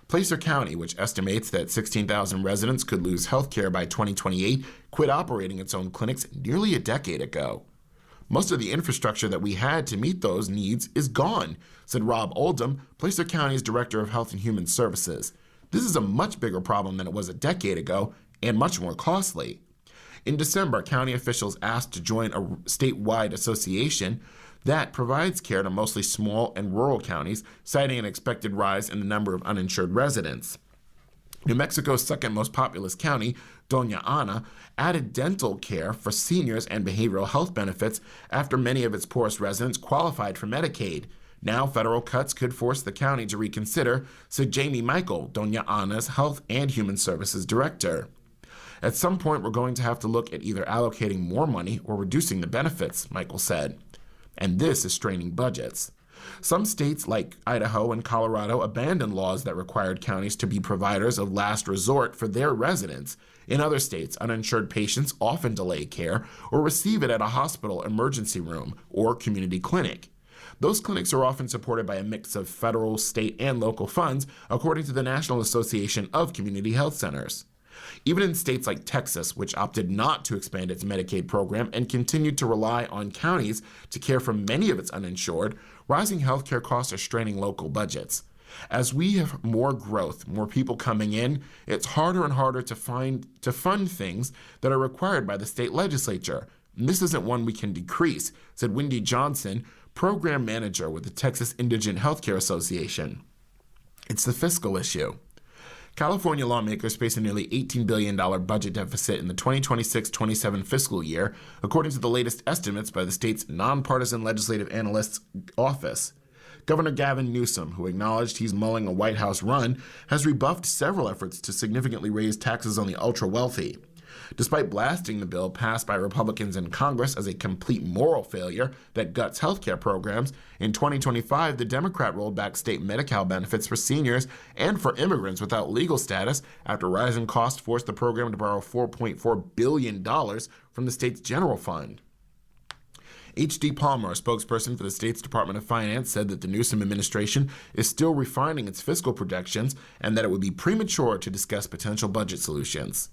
Placer County, which estimates that 16,000 residents could lose health care by 2028, quit operating its own clinics nearly a decade ago. Most of the infrastructure that we had to meet those needs is gone, said Rob Oldham, Placer County's Director of Health and Human Services. This is a much bigger problem than it was a decade ago and much more costly. In December, county officials asked to join a statewide association that provides care to mostly small and rural counties, citing an expected rise in the number of uninsured residents. New Mexico's second most populous county, Doña Ana, added dental care for seniors and behavioral health benefits after many of its poorest residents qualified for Medicaid. Now federal cuts could force the county to reconsider, said Jamie Michael, Doña Ana's Health and Human Services Director. At some point, we're going to have to look at either allocating more money or reducing the benefits, Michael said. And this is straining budgets. Some states like Idaho and Colorado abandoned laws that required counties to be providers of last resort for their residents. In other states, uninsured patients often delay care or receive it at a hospital emergency room or community clinic. Those clinics are often supported by a mix of federal, state, and local funds, according to the National Association of Community Health Centers. Even in states like Texas, which opted not to expand its Medicaid program and continued to rely on counties to care for many of its uninsured, rising healthcare costs are straining local budgets. As we have more growth, more people coming in, it's harder and harder to fund things that are required by the state legislature. And this isn't one we can decrease, said Wendy Johnson, program manager with the Texas Indigent Healthcare Association. It's the fiscal issue. California lawmakers face a nearly $18 billion budget deficit in the 2026-27 fiscal year, according to the latest estimates by the state's nonpartisan legislative analyst's office. Governor Gavin Newsom, who acknowledged he's mulling a White House run, has rebuffed several efforts to significantly raise taxes on the ultra-wealthy. Despite blasting the bill passed by Republicans in Congress as a complete moral failure that guts healthcare programs, in 2025, the Democrat rolled back state Medi-Cal benefits for seniors and for immigrants without legal status after rising costs forced the program to borrow $4.4 billion from the state's general fund. H.D. Palmer, a spokesperson for the state's Department of Finance, said that the Newsom administration is still refining its fiscal projections and that it would be premature to discuss potential budget solutions.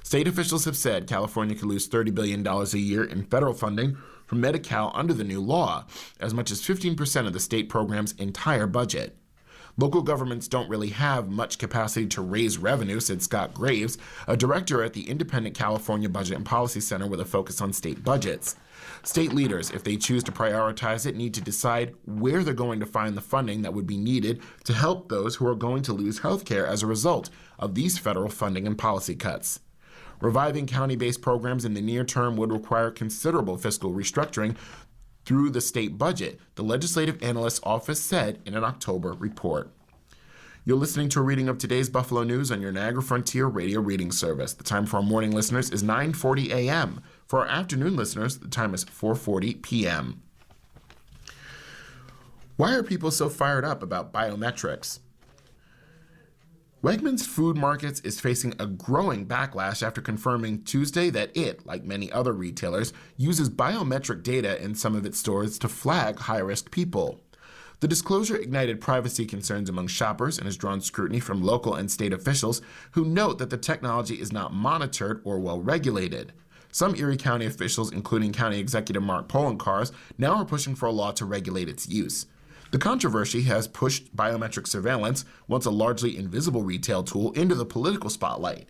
State officials have said California could lose $30 billion a year in federal funding from Medi-Cal under the new law, as much as 15% of the state program's entire budget. Local governments don't really have much capacity to raise revenue, said Scott Graves, a director at the Independent California Budget and Policy Center with a focus on state budgets. State leaders, if they choose to prioritize it, need to decide where they're going to find the funding that would be needed to help those who are going to lose health care as a result of these federal funding and policy cuts. Reviving county-based programs in the near term would require considerable fiscal restructuring through the state budget, the Legislative Analyst's Office said in an October report. You're listening to a reading of today's Buffalo News on your Niagara Frontier Radio reading service. The time for our morning listeners is 9:40 a.m. For our afternoon listeners, the time is 4:40 p.m. Why are people so fired up about biometrics? Wegmans Food Markets is facing a growing backlash after confirming Tuesday that it, like many other retailers, uses biometric data in some of its stores to flag high-risk people. The disclosure ignited privacy concerns among shoppers and has drawn scrutiny from local and state officials who note that the technology is not monitored or well regulated. Some Erie County officials, including County Executive Mark Poloncarz, now are pushing for a law to regulate its use. The controversy has pushed biometric surveillance, once a largely invisible retail tool, into the political spotlight.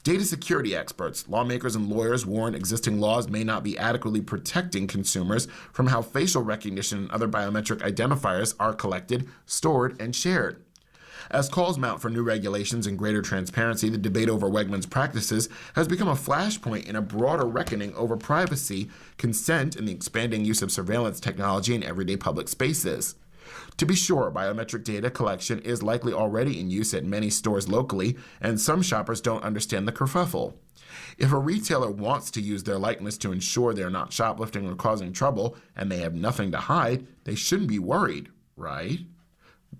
Data security experts, lawmakers, and lawyers warn existing laws may not be adequately protecting consumers from how facial recognition and other biometric identifiers are collected, stored, and shared. As calls mount for new regulations and greater transparency, the debate over Wegmans' practices has become a flashpoint in a broader reckoning over privacy, consent, and the expanding use of surveillance technology in everyday public spaces. To be sure, biometric data collection is likely already in use at many stores locally, and some shoppers don't understand the kerfuffle. If a retailer wants to use their likeness to ensure they're not shoplifting or causing trouble, and they have nothing to hide, they shouldn't be worried, right?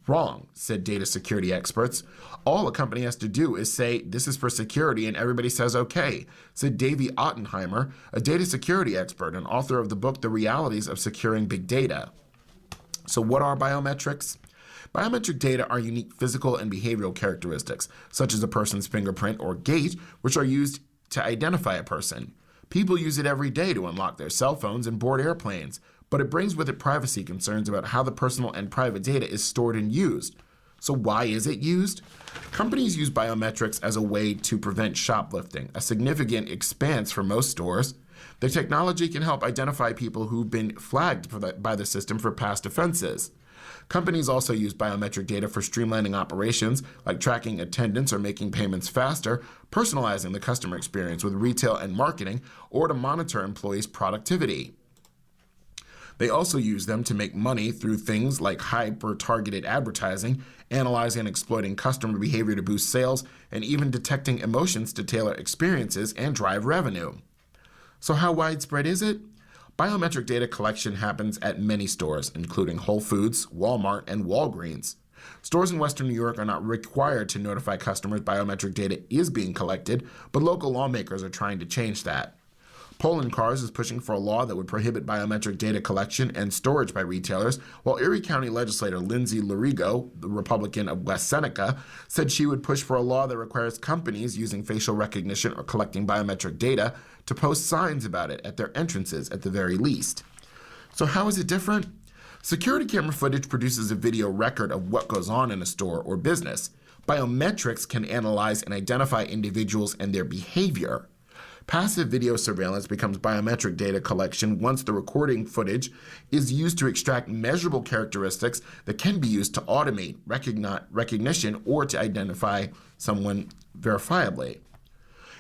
Wrong, said data security experts. All a company has to do is say, this is for security, and everybody says okay, said Davey Ottenheimer, a data security expert and author of the book The Realities of Securing Big Data. So what are biometrics? Biometric data are unique physical and behavioral characteristics, such as a person's fingerprint or gait, which are used to identify a person. People use it every day to unlock their cell phones and board airplanes, but it brings with it privacy concerns about how the personal and private data is stored and used. So why is it used? Companies use biometrics as a way to prevent shoplifting, a significant expense for most stores. The technology can help identify people who've been flagged by the system for past offenses. Companies also use biometric data for streamlining operations, like tracking attendance or making payments faster, personalizing the customer experience with retail and marketing, or to monitor employees' productivity. They also use them to make money through things like hyper-targeted advertising, analyzing and exploiting customer behavior to boost sales, and even detecting emotions to tailor experiences and drive revenue. So how widespread is it? Biometric data collection happens at many stores, including Whole Foods, Walmart, and Walgreens. Stores in Western New York are not required to notify customers biometric data is being collected, but local lawmakers are trying to change that. Poloncarz is pushing for a law that would prohibit biometric data collection and storage by retailers, while Erie County legislator Lindsay Larigo, the Republican of West Seneca, said she would push for a law that requires companies using facial recognition or collecting biometric data to post signs about it at their entrances at the very least. So how is it different? Security camera footage produces a video record of what goes on in a store or business. Biometrics can analyze and identify individuals and their behavior. Passive video surveillance becomes biometric data collection once the recording footage is used to extract measurable characteristics that can be used to automate recognition or to identify someone verifiably.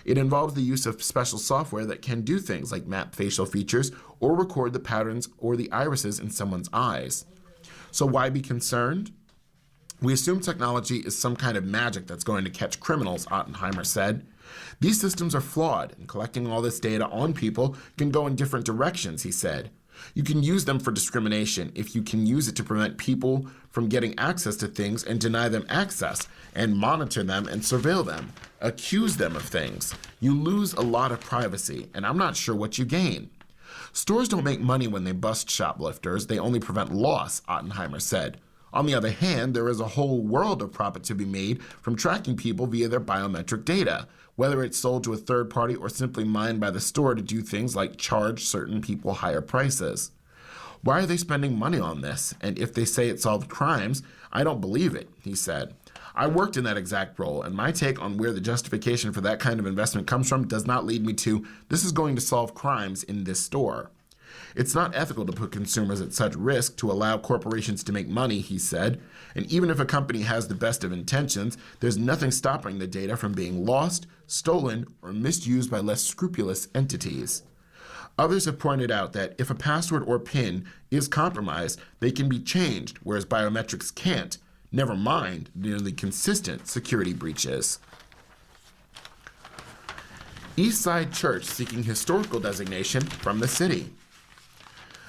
It involves the use of special software that can do things like map facial features or record the patterns or the irises in someone's eyes. So why be concerned? We assume technology is some kind of magic that's going to catch criminals, Ottenheimer said. These systems are flawed, and collecting all this data on people can go in different directions, he said. You can use them for discrimination if you can use it to prevent people from getting access to things and deny them access, and monitor them and surveil them, accuse them of things. You lose a lot of privacy, and I'm not sure what you gain. Stores don't make money when they bust shoplifters, they only prevent loss, Ottenheimer said. On the other hand, there is a whole world of profit to be made from tracking people via their biometric data, whether it's sold to a third party or simply mined by the store to do things like charge certain people higher prices. Why are they spending money on this? And if they say it solved crimes, I don't believe it, he said. I worked in that exact role, and my take on where the justification for that kind of investment comes from does not lead me to, this is going to solve crimes in this store. It's not ethical to put consumers at such risk to allow corporations to make money, he said. And even if a company has the best of intentions, there's nothing stopping the data from being lost, stolen, or misused by less scrupulous entities. Others have pointed out that if a password or PIN is compromised, they can be changed, whereas biometrics can't. Never mind nearly consistent security breaches. Eastside Church seeking historical designation from the city.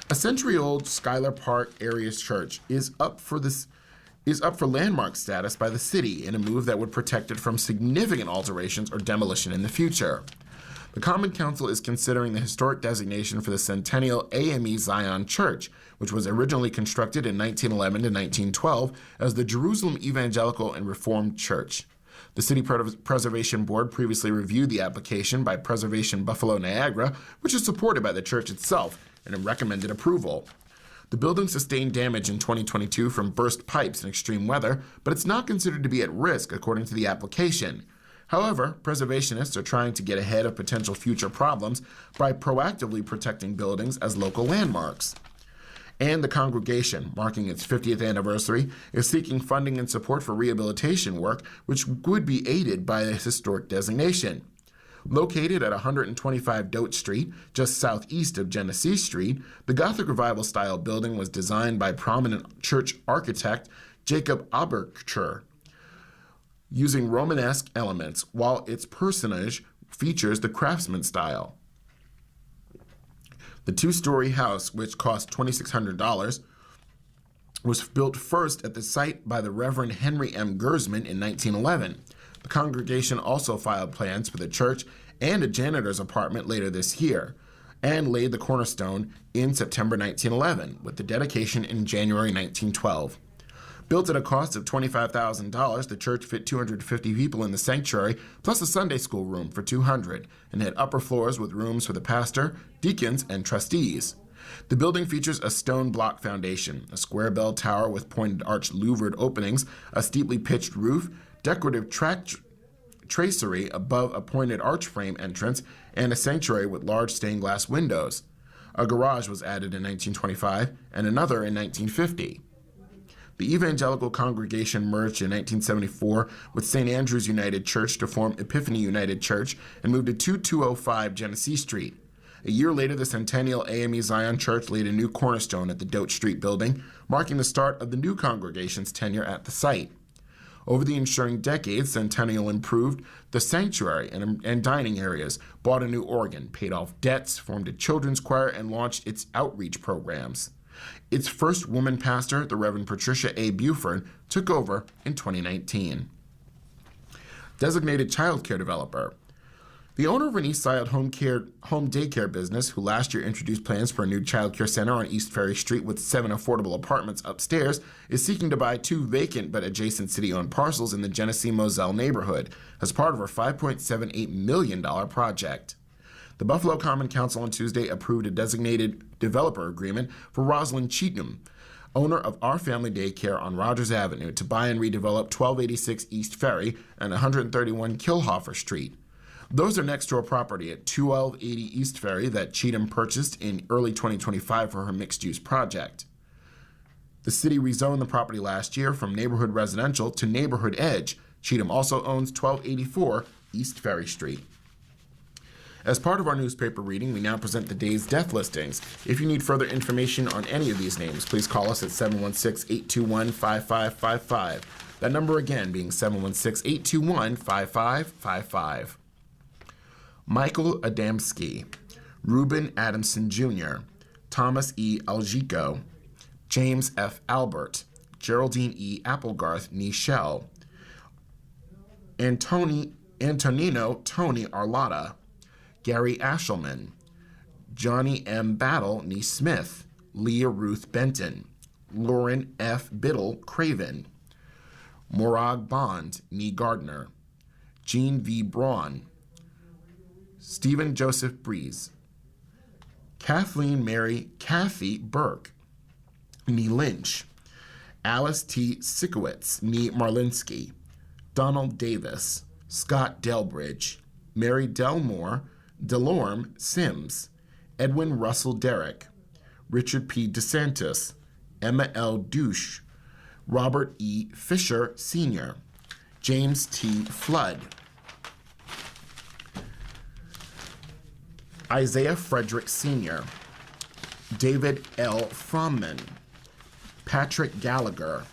A century-old Schuyler Park area church is up for landmark status by the city in a move that would protect it from significant alterations or demolition in the future. The Common Council is considering the historic designation for the Centennial AME Zion Church, which was originally constructed in 1911 to 1912 as the Jerusalem Evangelical and Reformed Church. The City Preservation Board previously reviewed the application by Preservation Buffalo Niagara, which is supported by the church itself, and it recommended approval. The building sustained damage in 2022 from burst pipes and extreme weather, but it's not considered to be at risk according to the application. However, preservationists are trying to get ahead of potential future problems by proactively protecting buildings as local landmarks. And the congregation, marking its 50th anniversary, is seeking funding and support for rehabilitation work, which would be aided by the historic designation. Located at 125 Dote Street, just southeast of Genesee Street, the Gothic Revival-style building was designed by prominent church architect Jacob Abercher, using Romanesque elements, while its personage features the craftsman style. The two-story house, which cost $2,600, was built first at the site by the Reverend Henry M. Gersman in 1911. The congregation also filed plans for the church and a janitor's apartment later this year, and laid the cornerstone in September 1911, with the dedication in January 1912. Built at a cost of $25,000, the church fit 250 people in the sanctuary, plus a Sunday school room for 200, and had upper floors with rooms for the pastor, deacons, and trustees. The building features a stone block foundation, a square bell tower with pointed arched louvered openings, a steeply pitched roof, decorative tracery above a pointed arch frame entrance, and a sanctuary with large stained glass windows. A garage was added in 1925 and another in 1950. The evangelical congregation merged in 1974 with St. Andrew's United Church to form Epiphany United Church and moved to 2205 Genesee Street. A year later, the Centennial AME Zion Church laid a new cornerstone at the Dote Street building, marking the start of the new congregation's tenure at the site. Over the ensuing decades, Centennial improved the sanctuary and dining areas, bought a new organ, paid off debts, formed a children's choir, and launched its outreach programs. Its first woman pastor, the Reverend Patricia A. Buford, took over in 2019. Designated child care developer. The owner of an Eastside home daycare business, who last year introduced plans for a new child care center on East Ferry Street with 7 affordable apartments upstairs, is seeking to buy 2 vacant but adjacent city-owned parcels in the Genesee-Moselle neighborhood as part of her $5.78 million project. The Buffalo Common Council on Tuesday approved a designated developer agreement for Rosalind Cheatham, owner of Our Family Daycare on Rogers Avenue, to buy and redevelop 1286 East Ferry and 131 Kilhofer Street. Those are next-door property at 1280 East Ferry that Cheatham purchased in early 2025 for her mixed-use project. The city rezoned the property last year from neighborhood residential to neighborhood edge. Cheatham also owns 1284 East Ferry Street. As part of our newspaper reading, we now present the day's death listings. If you need further information on any of these names, please call us at 716-821-5555. That number again being 716-821-5555. Michael Adamski, Reuben Adamson Jr., Thomas E. Algico, James F. Albert, Geraldine E. Applegarth Nichelle, Antonino Tony Arlotta, Gary Ashelman, Johnny M. Battle Nee Smith, Leah Ruth Benton, Lauren F. Biddle Craven, Morag Bond Nee Gardner, Jean V. Braun, Stephen Joseph Breeze, Kathleen Mary Kathy Burke, Nee Lynch, Alice T. Sikowitz Nee Marlinsky, Donald Davis, Scott Delbridge, Mary Delmore, Delorme Sims, Edwin Russell Derrick, Richard P. DeSantis, Emma L. Douche, Robert E. Fisher Sr., James T. Flood, Isaiah Frederick Sr., David L. Fromman, Patrick Gallagher,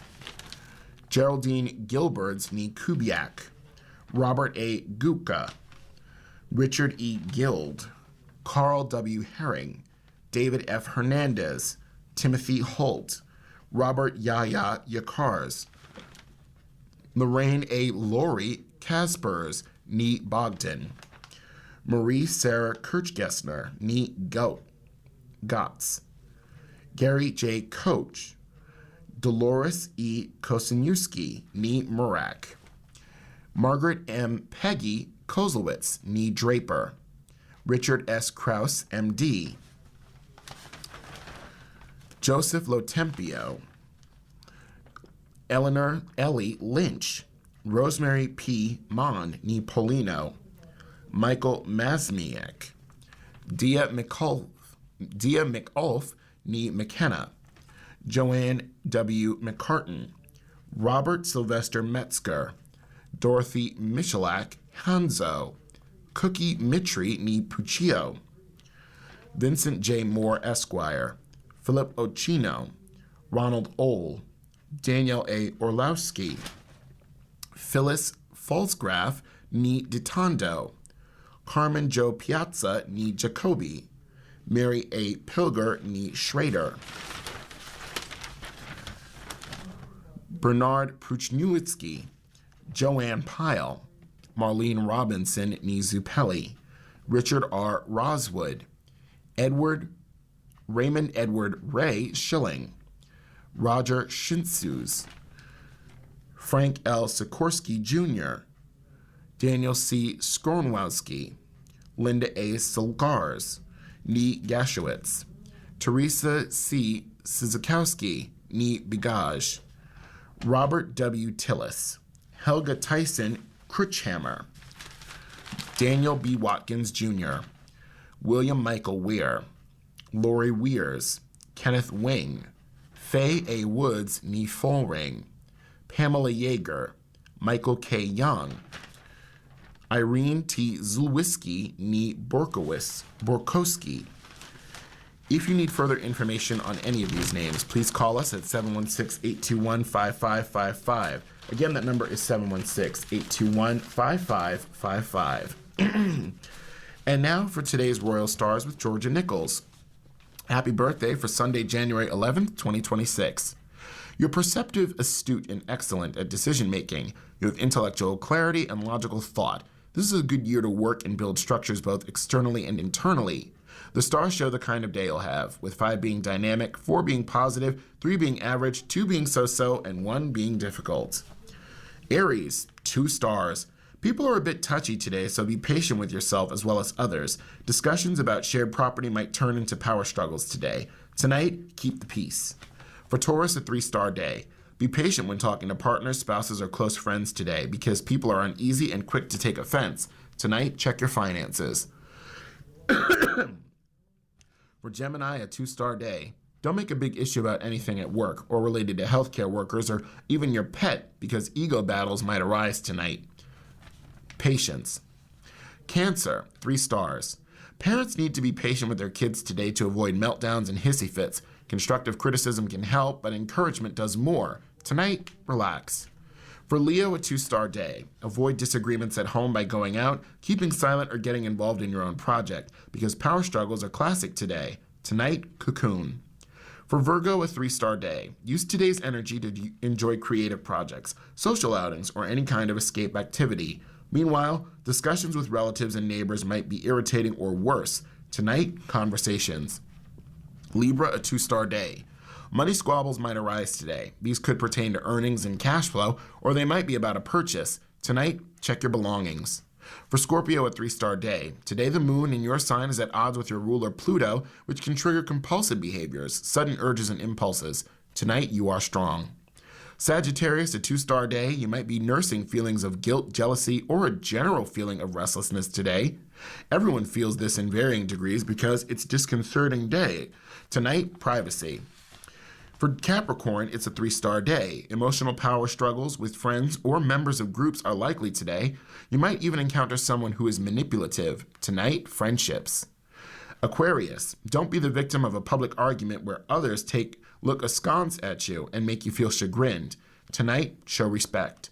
Geraldine Gilberts Nee Kubiak, Robert A. Guka, Richard E. Guild, Carl W. Herring, David F. Hernandez, Timothy Holt, Robert Yahya Yakars, Lorraine A. Laurie Kaspers Nee Bogdan, Marie Sarah Kirchgessner Nee Gotts, Gary J. Koch, Dolores E. Kosiniewski Nee Murak, Margaret M. Peggy Kozlowitz Nee Draper, Richard S. Krause, M.D., Joseph Lotempio, Eleanor Ellie Lynch, Rosemary P. Mon Nee Polino, Michael Mazmiak, Dia McAuliffe Nee McKenna, Joanne W. McCartan, Robert Sylvester Metzger, Dorothy Michalak Hanzo, Cookie Mitri Nee Puccio, Vincent J. Moore Esquire, Philip Ochino, Ronald Ohl, Daniel A. Orlowski, Phyllis Falsgraf Nee Ditondo, Carmen Jo Piazza Nee Jacoby, Mary A. Pilger Nee Schrader, Bernard Pruchniewicki, Joanne Pyle, Marlene Robinson Nee Zupelli, Richard R. Roswood, Raymond Edward Ray Schilling, Roger Shinsus, Frank L. Sikorsky Jr., Daniel C. Skornwowski, Linda A. Silgars, Nee Gashowitz, Teresa C. Sizikowski, Nee Bigage, Robert W. Tillis, Helga Tyson Crutchhammer, Daniel B. Watkins Jr., William Michael Weir, Lori Weirs, Kenneth Wing, Faye A. Woods Nee Folring, Pamela Yeager, Michael K. Young, Irene T. Zulwiski Nee Borkowski. If you need further information on any of these names, please call us at 716-821-5555. Again, that number is 716-821-5555. And now for today's Royal Stars with Georgia Nichols. Happy birthday for Sunday, January 11th, 2026. You're perceptive, astute, and excellent at decision-making. You have intellectual clarity and logical thought. This is a good year to work and build structures both externally and internally. The stars show the kind of day you'll have, with 5 being dynamic, 4 being positive, 3 being average, 2 being so-so, and 1 being difficult. Aries, 2 stars. People are a bit touchy today, so be patient with yourself as well as others. Discussions about shared property might turn into power struggles today. Tonight, keep the peace. For Taurus, a 3-star day. Be patient when talking to partners, spouses, or close friends today, because people are uneasy and quick to take offense. Tonight, check your finances. For Gemini, a 2-star day. Don't make a big issue about anything at work or related to healthcare workers or even your pet, because ego battles might arise tonight. Patience. Cancer, 3 stars. Parents need to be patient with their kids today to avoid meltdowns and hissy fits. Constructive criticism can help, but encouragement does more. Tonight, relax. For Leo, a 2-star day. Avoid disagreements at home by going out, keeping silent, or getting involved in your own project, because power struggles are classic today. Tonight, cocoon. For Virgo, a 3-star day. Use today's energy to enjoy creative projects, social outings, or any kind of escape activity. Meanwhile, discussions with relatives and neighbors might be irritating or worse. Tonight, conversations. Libra, a 2-star day. Money squabbles might arise today. These could pertain to earnings and cash flow, or they might be about a purchase. Tonight, check your belongings. For Scorpio, a 3-star day. Today, the moon in your sign is at odds with your ruler Pluto, which can trigger compulsive behaviors, sudden urges, and impulses. Tonight, you are strong. Sagittarius, a 2-star day. You might be nursing feelings of guilt, jealousy, or a general feeling of restlessness today. Everyone feels this in varying degrees because it's a disconcerting day. Tonight, privacy. For Capricorn, it's a 3-star day. Emotional power struggles with friends or members of groups are likely today. You might even encounter someone who is manipulative. Tonight, friendships. Aquarius, don't be the victim of a public argument where others look askance at you and make you feel chagrined. Tonight, show respect.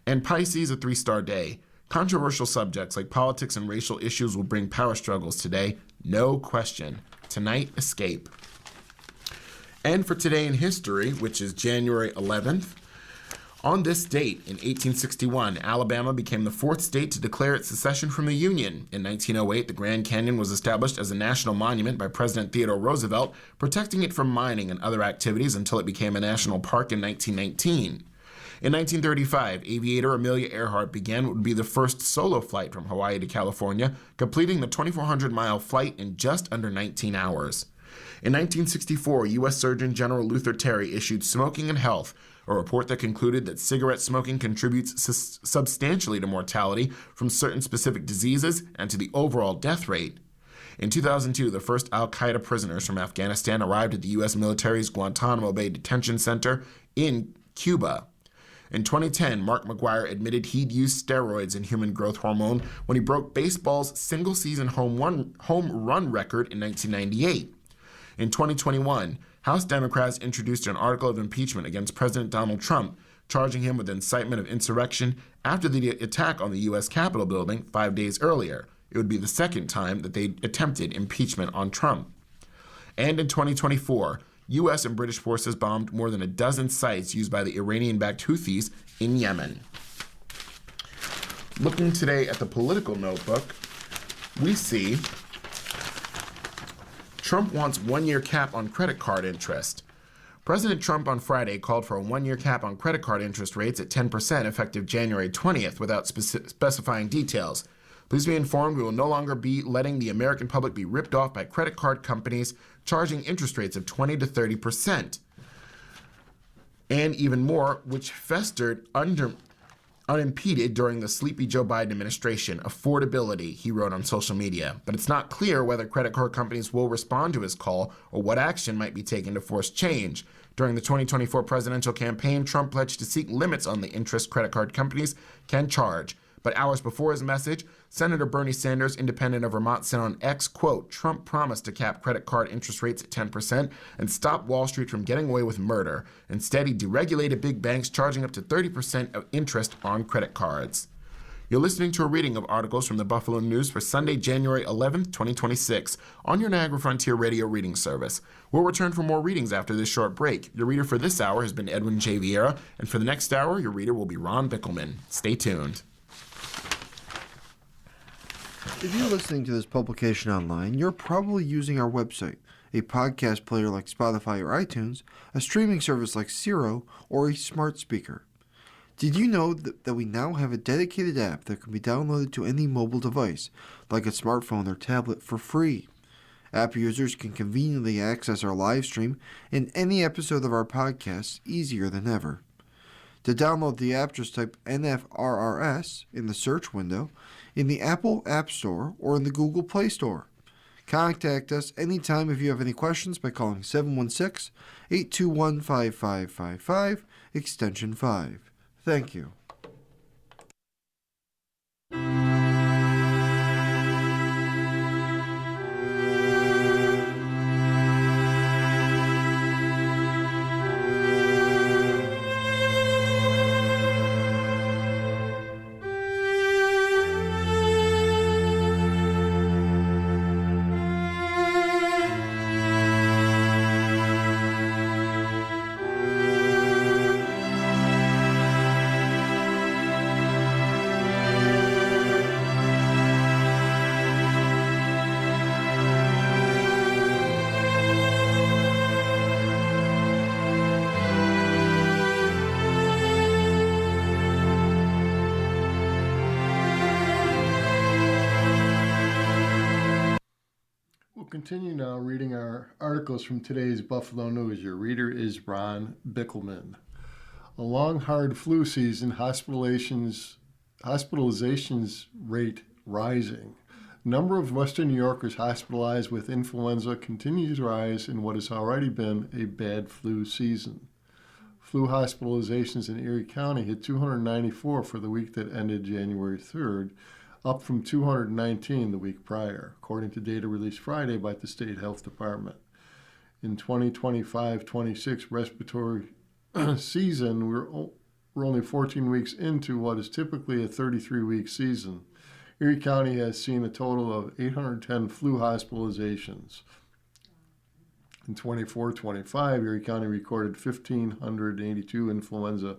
And Pisces, a 3-star day. Controversial subjects like politics and racial issues will bring power struggles today. No question. Tonight, escape. And for today in history, which is January 11th, on this date in 1861, Alabama became the 4th state to declare its secession from the Union. In 1908, the Grand Canyon was established as a national monument by President Theodore Roosevelt, protecting it from mining and other activities until it became a national park in 1919. In 1935, aviator Amelia Earhart began what would be the first solo flight from Hawaii to California, completing the 2,400-mile flight in just under 19 hours. In 1964, U.S. Surgeon General Luther Terry issued Smoking and Health, a report that concluded that cigarette smoking contributes substantially to mortality from certain specific diseases and to the overall death rate. In 2002, the first al-Qaeda prisoners from Afghanistan arrived at the U.S. military's Guantanamo Bay Detention Center in Cuba. In 2010, Mark McGwire admitted he'd used steroids and human growth hormone when he broke baseball's single-season home run record in 1998. In 2021, House Democrats introduced an article of impeachment against President Donald Trump, charging him with incitement of insurrection after the attack on the U.S. Capitol building 5 days earlier. It would be the second time that they attempted impeachment on Trump. And in 2024, U.S. and British forces bombed more than a dozen sites used by the Iranian-backed Houthis in Yemen. Looking today at the political notebook, we see Trump wants 1-year cap on credit card interest. President Trump on Friday called for a 1-year cap on credit card interest rates at 10% effective January 20th without specifying details. Please be informed we will no longer be letting the American public be ripped off by credit card companies charging interest rates of 20 to 30%. And even more, which festered unimpeded during the sleepy Joe Biden administration. Affordability, he wrote on social media. But it's not clear whether credit card companies will respond to his call or what action might be taken to force change. During the 2024 presidential campaign, Trump pledged to seek limits on the interest credit card companies can charge. But hours before his message, Senator Bernie Sanders, independent of Vermont, said on X, quote, Trump promised to cap credit card interest rates at 10% and stop Wall Street from getting away with murder. Instead, he deregulated big banks, charging up to 30% of interest on credit cards. You're listening to a reading of articles from the Buffalo News for Sunday, January 11th, 2026, on your Niagara Frontier Radio reading service. We'll return for more readings after this short break. Your reader for this hour has been Edwin J. Vieira, and for the next hour, your reader will be Ron Bickelman. Stay tuned. If you're listening to this publication online, you're probably using our website, a podcast player like Spotify or iTunes, a streaming service like Siro, or a smart speaker. Did you know that we now have a dedicated app that can be downloaded to any mobile device, like a smartphone or tablet, for free? App users can conveniently access our live stream and any episode of our podcast easier than ever. To download the app, just type NFRRS in the search window in the Apple App Store or in the Google Play Store. Contact us anytime if you have any questions by calling 716-821-5555, extension 5. Thank you. continue now reading our articles from today's Buffalo News. Your reader is Ron Bickelman. A long, hard flu season, hospitalizations rate rising. Number of Western New Yorkers hospitalized with influenza continues to rise in what has already been a bad flu season. Flu hospitalizations in Erie County hit 294 for the week that ended January 3rd, up from 219 the week prior, according to data released Friday by the State Health Department. In 2025-26 respiratory season, we're only 14 weeks into what is typically a 33-week season. Erie County has seen a total of 810 flu hospitalizations. In 24-25, Erie County recorded 1,582 influenza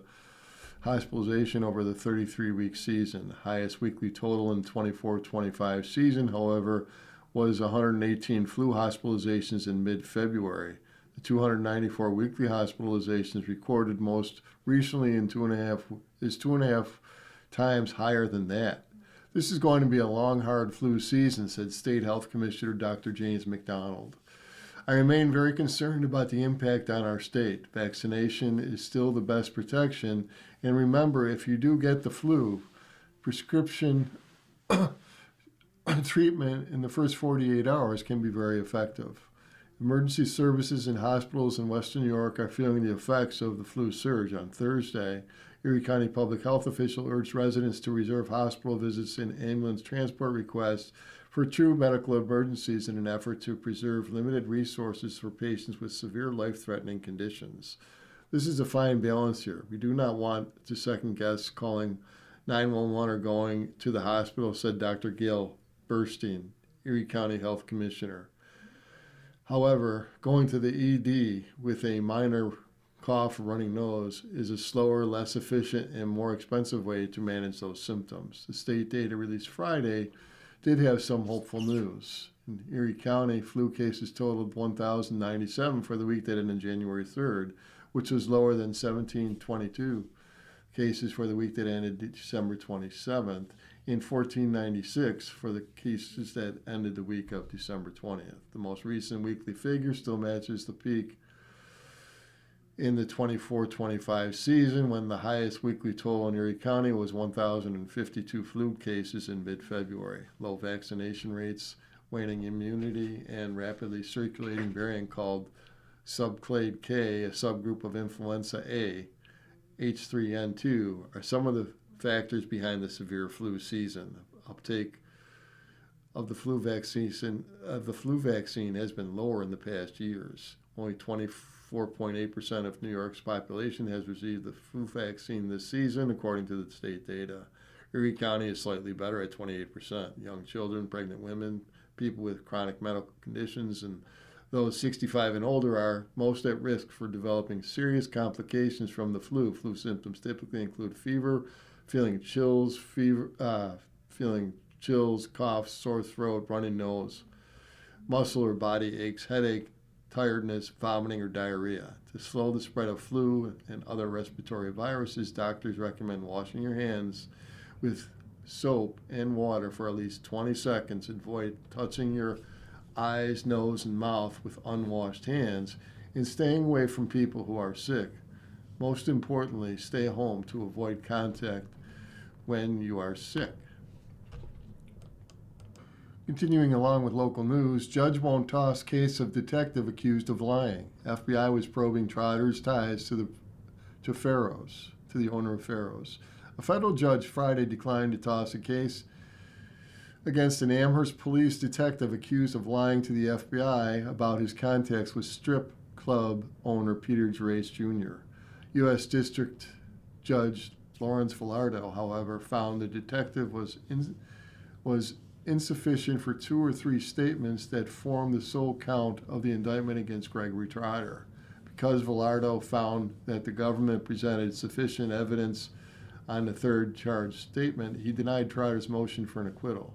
hospitalization over the 33-week season. Highest weekly total in 24-25 season, however, was 118 flu hospitalizations in mid-February. The 294 weekly hospitalizations recorded most recently is 2.5 times higher than that. This is going to be a long, hard flu season, said State Health Commissioner Dr. James McDonald. I remain very concerned about the impact on our state. Vaccination is still the best protection. And remember, if you do get the flu, prescription treatment in the first 48 hours can be very effective. Emergency services and hospitals in Western New York are feeling the effects of the flu surge. On Thursday, Erie County public health official urged residents to reserve hospital visits and ambulance transport requests for true medical emergencies in an effort to preserve limited resources for patients with severe life-threatening conditions. This is a fine balance here. We do not want to second-guess calling 911 or going to the hospital, said Dr. Gail Burstein, Erie County Health Commissioner. However, going to the ED with a minor cough or running nose is a slower, less efficient, and more expensive way to manage those symptoms. The state data released Friday did have some hopeful news. In Erie County, flu cases totaled 1,097 for the week that ended January 3rd, which was lower than 1,722 cases for the week that ended December 27th, and 1,496 for the cases that ended the week of December 20th. The most recent weekly figure still matches the peak in the 24-25 season, when the highest weekly total in Erie County was 1,052 flu cases in mid-February. Low vaccination rates, waning immunity, and rapidly circulating variant called subclade K, a subgroup of influenza A, H3N2, are some of the factors behind the severe flu season. Uptake of the flu vaccine has been lower in the past years. Only 24.8% of New York's population has received the flu vaccine this season, according to the state data. Erie County is slightly better at 28%. Young children, pregnant women, people with chronic medical conditions, and those 65 and older are most at risk for developing serious complications from the flu. Flu symptoms typically include fever, feeling chills, cough, sore throat, runny nose, muscle or body aches, headache, tiredness, vomiting, or diarrhea. To slow the spread of flu and other respiratory viruses, doctors recommend washing your hands with soap and water for at least 20 seconds. Avoid touching your eyes, nose, and mouth with unwashed hands, and staying away from people who are sick. Most importantly, stay home to avoid contact when you are sick. Continuing along with local news, judge won't toss case of detective accused of lying. FBI was probing Trotter's ties to Farrow's, to the owner of Farrow's. A federal judge Friday declined to toss a case against an Amherst police detective accused of lying to the FBI about his contacts with strip club owner Peter Gerace Jr. U.S. District Judge Lawrence Villardo, however, found the detective was insufficient for 2 or 3 statements that form the sole count of the indictment against Gregory Trotter. Because Villardo found that the government presented sufficient evidence on the third charge statement, he denied Trotter's motion for an acquittal.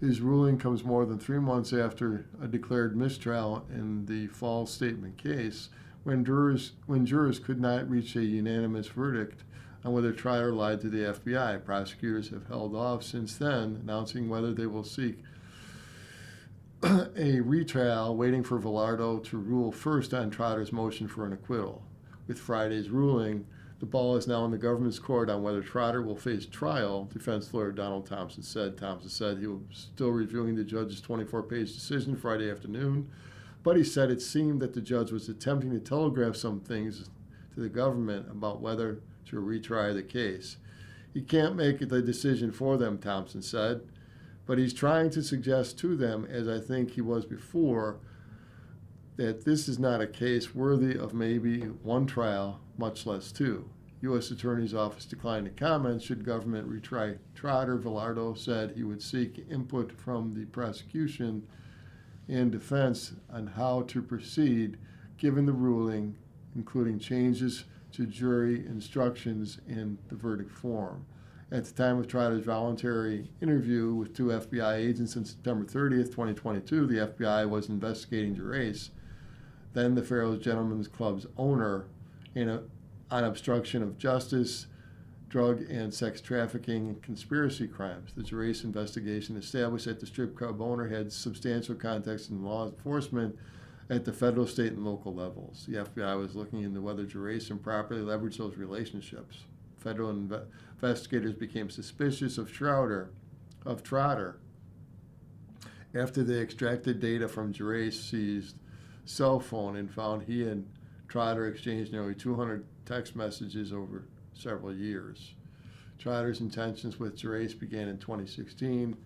His ruling comes more than 3 months after a declared mistrial in the false statement case, when jurors could not reach a unanimous verdict on whether Trotter lied to the FBI. Prosecutors have held off since then, announcing whether they will seek a retrial waiting for Velardo to rule first on Trotter's motion for an acquittal. With Friday's ruling, the ball is now in the government's court on whether Trotter will face trial, defense lawyer Donald Thompson said. Thompson said he was still reviewing the judge's 24-page decision Friday afternoon, but he said it seemed that the judge was attempting to telegraph some things to the government about whether to retry the case. He can't make the decision for them, Thompson said, but he's trying to suggest to them, as I think he was before, that this is not a case worthy of maybe one trial, much less two. U.S. Attorney's Office declined to comment should government retry Trotter. Velardo said he would seek input from the prosecution and defense on how to proceed given the ruling, including changes to jury instructions in the verdict form. At the time of Trotter's voluntary interview with two FBI agents on September 30th, 2022, the FBI was investigating Gerace, then the Pharaoh's Gentlemen's Club's owner, on obstruction of justice, drug and sex trafficking, and conspiracy crimes. The Gerace investigation established that the strip club owner had substantial contacts in law enforcement at the federal, state, and local levels. The FBI was looking into whether Gerace improperly leveraged those relationships. Federal investigators became suspicious of Trotter after they extracted data from Gerace's cell phone and found he and Trotter exchanged nearly 200 text messages over several years. Trotter's intentions with Gerace began in 2016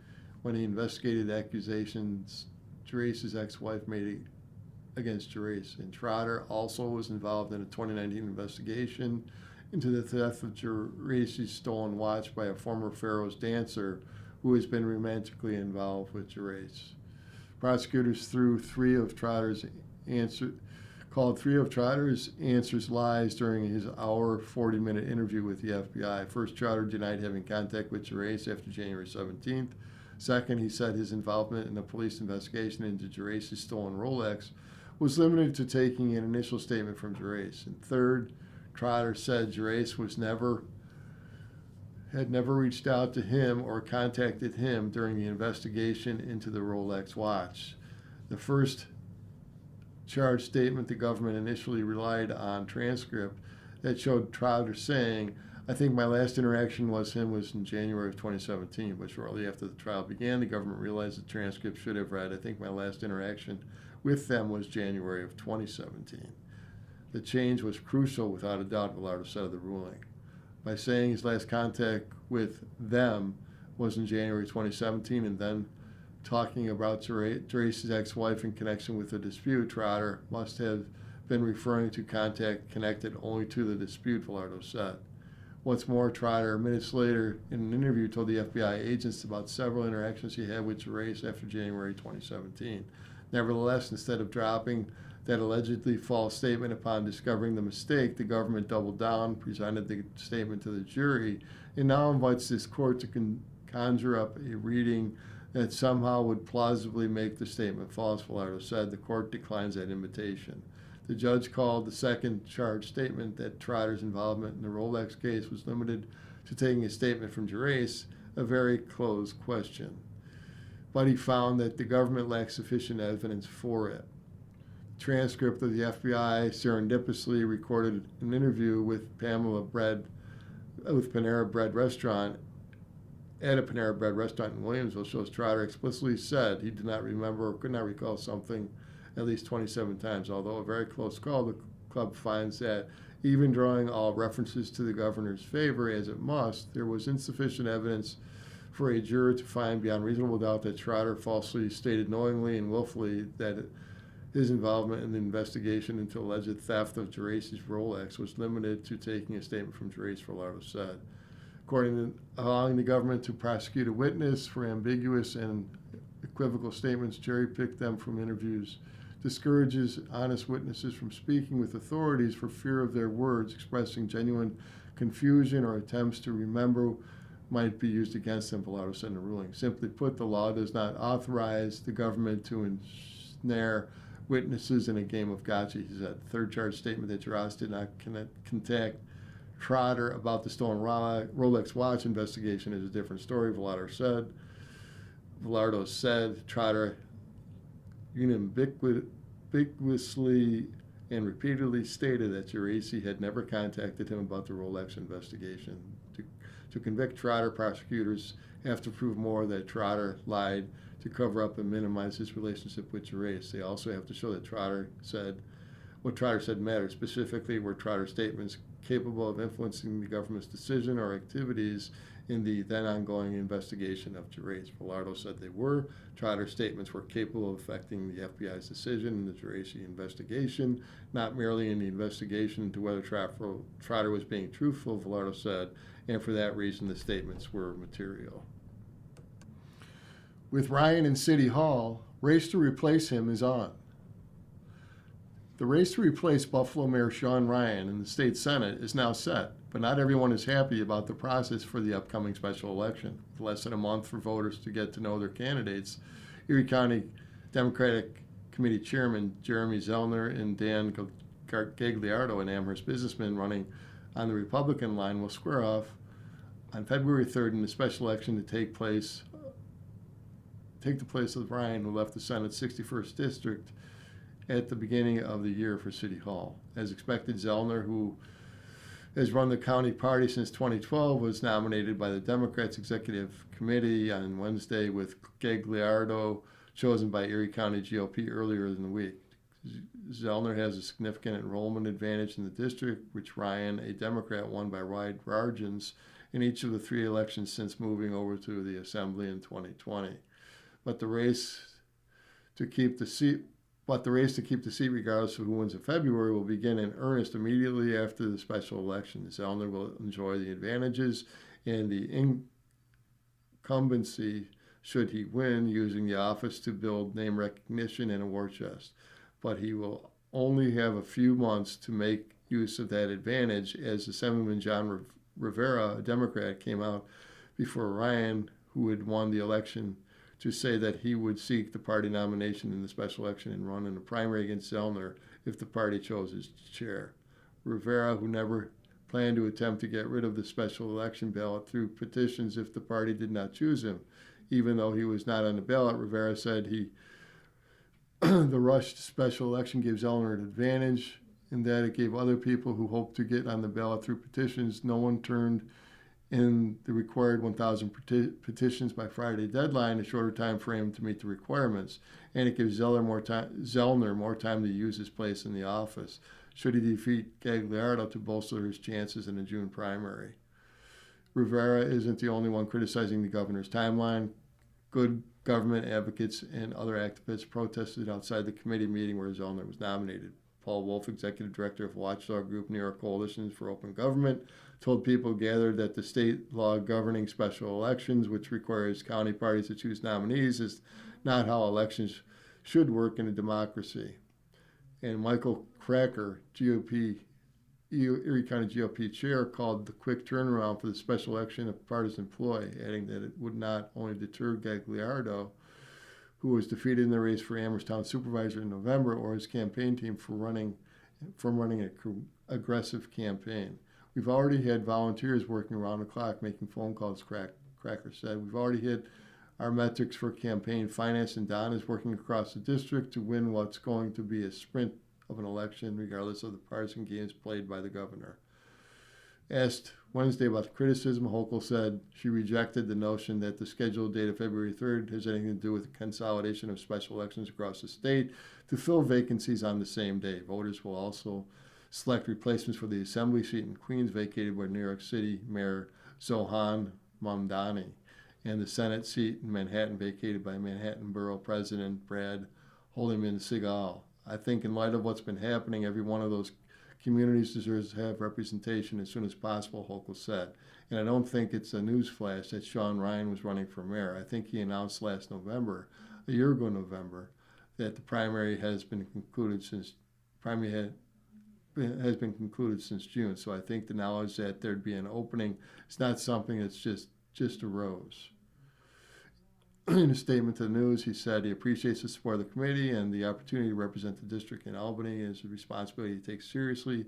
when he investigated accusations Gerace's ex-wife made against Gerace. And Trotter also was involved in a 2019 investigation into the theft of Gerace's stolen watch by a former Pharaoh's dancer who has been romantically involved with Gerace. Prosecutors called three of Trotter's answers lies during his hour, 40-minute interview with the FBI. First, Trotter denied having contact with Gerace after January 17th. Second, he said his involvement in the police investigation into Gerace's stolen Rolex was limited to taking an initial statement from Gerace. And third, Trotter said Gerace had never reached out to him or contacted him during the investigation into the Rolex watch. The first charge statement, the government initially relied on transcript that showed Trotter saying, "I think my last interaction was in January of 2017, but shortly after the trial began, the government realized the transcript should have read, I think my last interaction with them was January of 2017. The change was crucial, without a doubt," Velardo said of the ruling. By saying his last contact with them was in January 2017 and then talking about Gerace's ex-wife in connection with the dispute, Trotter must have been referring to contact connected only to the dispute, Velardo said. What's more, Trotter, minutes later in an interview, told the FBI agents about several interactions he had with Gerace after January 2017. Nevertheless, instead of dropping that allegedly false statement upon discovering the mistake, the government doubled down, presented the statement to the jury, and now invites this court to conjure up a reading that somehow would plausibly make the statement false, Velardo said. The court declines that invitation. The judge called the second charge statement that Trotter's involvement in the Rolex case was limited to taking a statement from Gerace a very closed question. But he found that the government lacked sufficient evidence for it. Transcript of the FBI serendipitously recorded an interview with Panera Bread restaurant at a Panera Bread restaurant in Williamsville shows Trotter explicitly said he did not remember or could not recall something at least 27 times. Although a very close call, the club finds that even drawing all references to the governor's favor, as it must, there was insufficient evidence for a juror to find beyond reasonable doubt that Trotter falsely stated knowingly and willfully that his involvement in the investigation into alleged theft of Gerace's Rolex was limited to taking a statement from Gerace, Velardo said. According to allowing the government to prosecute a witness for ambiguous and equivocal statements, cherry-pick them from interviews, discourages honest witnesses from speaking with authorities for fear of their words expressing genuine confusion or attempts to remember might be used against them, Velardo said in the ruling. Simply put, the law does not authorize the government to ensnare witnesses in a game of gotcha, he said. Third charge statement that Gerace did not contact Trotter about the stolen Rolex watch investigation is a different story, Velardo said. Trotter ubiquitously and repeatedly stated that Geraci had never contacted him about the Rolex investigation. To convict Trotter, prosecutors have to prove more that Trotter lied to cover up and minimize his relationship with Geraci. They also have to show that what Trotter said mattered, specifically were Trotter's statements capable of influencing the government's decision or activities in the then ongoing investigation of Geraci. Velardo said they were. Trotter's statements were capable of affecting the FBI's decision in the Geraci investigation, not merely in the investigation into whether Trotter was being truthful, Velardo said, and for that reason the statements were material. With Ryan in City Hall, race to replace him is on. The race to replace Buffalo Mayor Sean Ryan in the state Senate is now set, but not everyone is happy about the process for the upcoming special election. With less than a month for voters to get to know their candidates, Erie County Democratic Committee Chairman Jeremy Zellner and Dan Gagliardo, an Amherst businessman running on the Republican line, will square off on February 3rd in the special election to take the place of Ryan, who left the Senate's 61st district at the beginning of the year for City Hall. As expected, Zellner, who has run the county party since 2012, was nominated by the Democrats' Executive Committee on Wednesday, with Gagliardo chosen by Erie County GOP earlier in the week. Zellner has a significant enrollment advantage in the district, which Ryan, a Democrat, won by wide margins in each of the three elections since moving over to the Assembly in 2020. But the race to keep the seat regardless of who wins in February will begin in earnest immediately after the special election. Zellner will enjoy the advantages and the incumbency should he win, using the office to build name recognition and a war chest. But he will only have a few months to make use of that advantage, as Assemblyman John Rivera, a Democrat, came out before Ryan, who had won the election, to say that he would seek the party nomination in the special election and run in a primary against Zellner if the party chose his chair. Rivera, who never planned to attempt to get rid of the special election ballot through petitions if the party did not choose him. Even though he was not on the ballot, Rivera said the rushed special election gave Zellner an advantage in that it gave other people who hoped to get on the ballot through petitions. No one turned in the required 1,000 petitions by Friday deadline, a shorter time frame to meet the requirements, and it gives Zellner more time to use his place in the office, should he defeat Gagliardo, to bolster his chances in the June primary. Rivera isn't the only one criticizing the governor's timeline. Good government advocates and other activists protested outside the committee meeting where Zellner was nominated. Paul Wolf, executive director of watchdog group New York Coalition for Open Government, told people gathered that the state law governing special elections, which requires county parties to choose nominees, is not how elections should work in a democracy. And Michael Cracker, Erie County GOP chair, called the quick turnaround for the special election a partisan ploy, adding that it would not only deter Gagliardo, who was defeated in the race for Amherst Town Supervisor in November, or his campaign team from running an aggressive campaign. We've already had volunteers working around the clock making phone calls, Cracker said. We've already hit our metrics for campaign finance, and Don is working across the district to win what's going to be a sprint of an election, regardless of the partisan games played by the governor. Asked Wednesday about the criticism, Hochul said she rejected the notion that the scheduled date of February 3rd has anything to do with the consolidation of special elections across the state to fill vacancies on the same day. Voters will also select replacements for the Assembly seat in Queens, vacated by New York City Mayor Zohan Mamdani, and the Senate seat in Manhattan, vacated by Manhattan Borough President Brad Holderman Segal. I think in light of what's been happening, every one of those communities deserves to have representation as soon as possible, Hochul said. And I don't think it's a newsflash that Sean Ryan was running for mayor. I think he announced last November, a year ago November, that the primary has been concluded since June. So I think the knowledge that there'd be an opening is not something that's just arose. In a statement to the news, he said he appreciates the support of the committee and the opportunity to represent the district in Albany is a responsibility he takes seriously.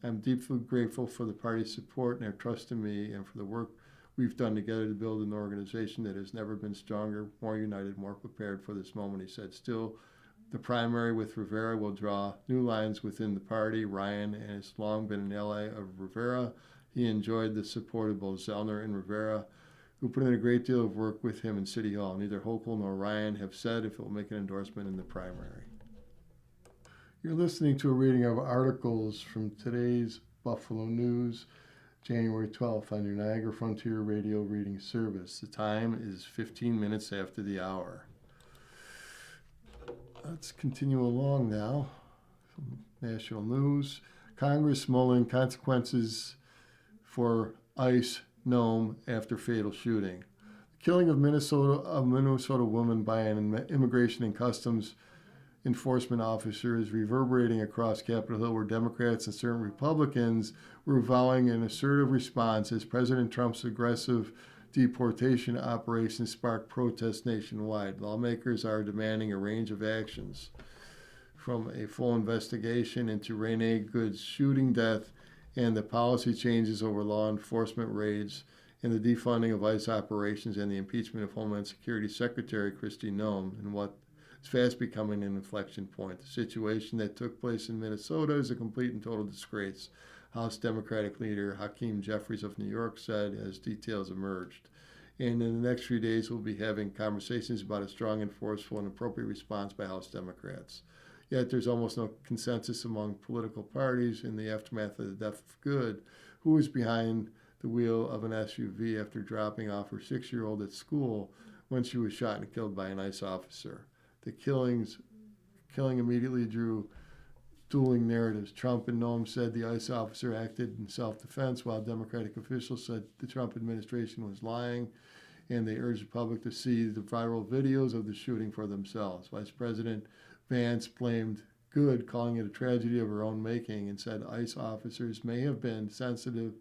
I'm deeply grateful for the party's support and their trust in me and for the work we've done together to build an organization that has never been stronger, more united, more prepared for this moment, he said. Still, The primary with Rivera will draw new lines within the party. Ryan has long been an ally of Rivera. He enjoyed the support of both Zellner and Rivera, who put in a great deal of work with him in City Hall. Neither Hochul nor Ryan have said if it will make an endorsement in the primary. You're listening to a reading of articles from today's Buffalo News, January 12th, on your Niagara Frontier Radio Reading Service. The time is 15 minutes after the hour. Let's continue along now. From national news. Congress mulling consequences for ICE Nome after fatal shooting. The killing of a Minnesota woman by an Immigration and Customs enforcement officer is reverberating across Capitol Hill, where Democrats and certain Republicans were vowing an assertive response as President Trump's aggressive deportation operation sparked protests nationwide. Lawmakers are demanding a range of actions, from a full investigation into Renee Good's shooting death and the policy changes over law enforcement raids and the defunding of ICE operations and the impeachment of Homeland Security Secretary Kristi Noem, and what is fast becoming an inflection point. The situation that took place in Minnesota is a complete and total disgrace, House Democratic leader Hakeem Jeffries of New York said as details emerged. And in the next few days, we'll be having conversations about a strong, enforceable, and appropriate response by House Democrats. Yet there's almost no consensus among political parties in the aftermath of the death of Good, who was behind the wheel of an SUV after dropping off her 6-year-old at school when she was shot and killed by an ICE officer. The killing immediately drew dueling narratives. Trump and Noem said the ICE officer acted in self-defense, while Democratic officials said the Trump administration was lying, and they urged the public to see the viral videos of the shooting for themselves. Vice President Vance blamed Good, calling it a tragedy of her own making, and said ICE officers may have been sensitive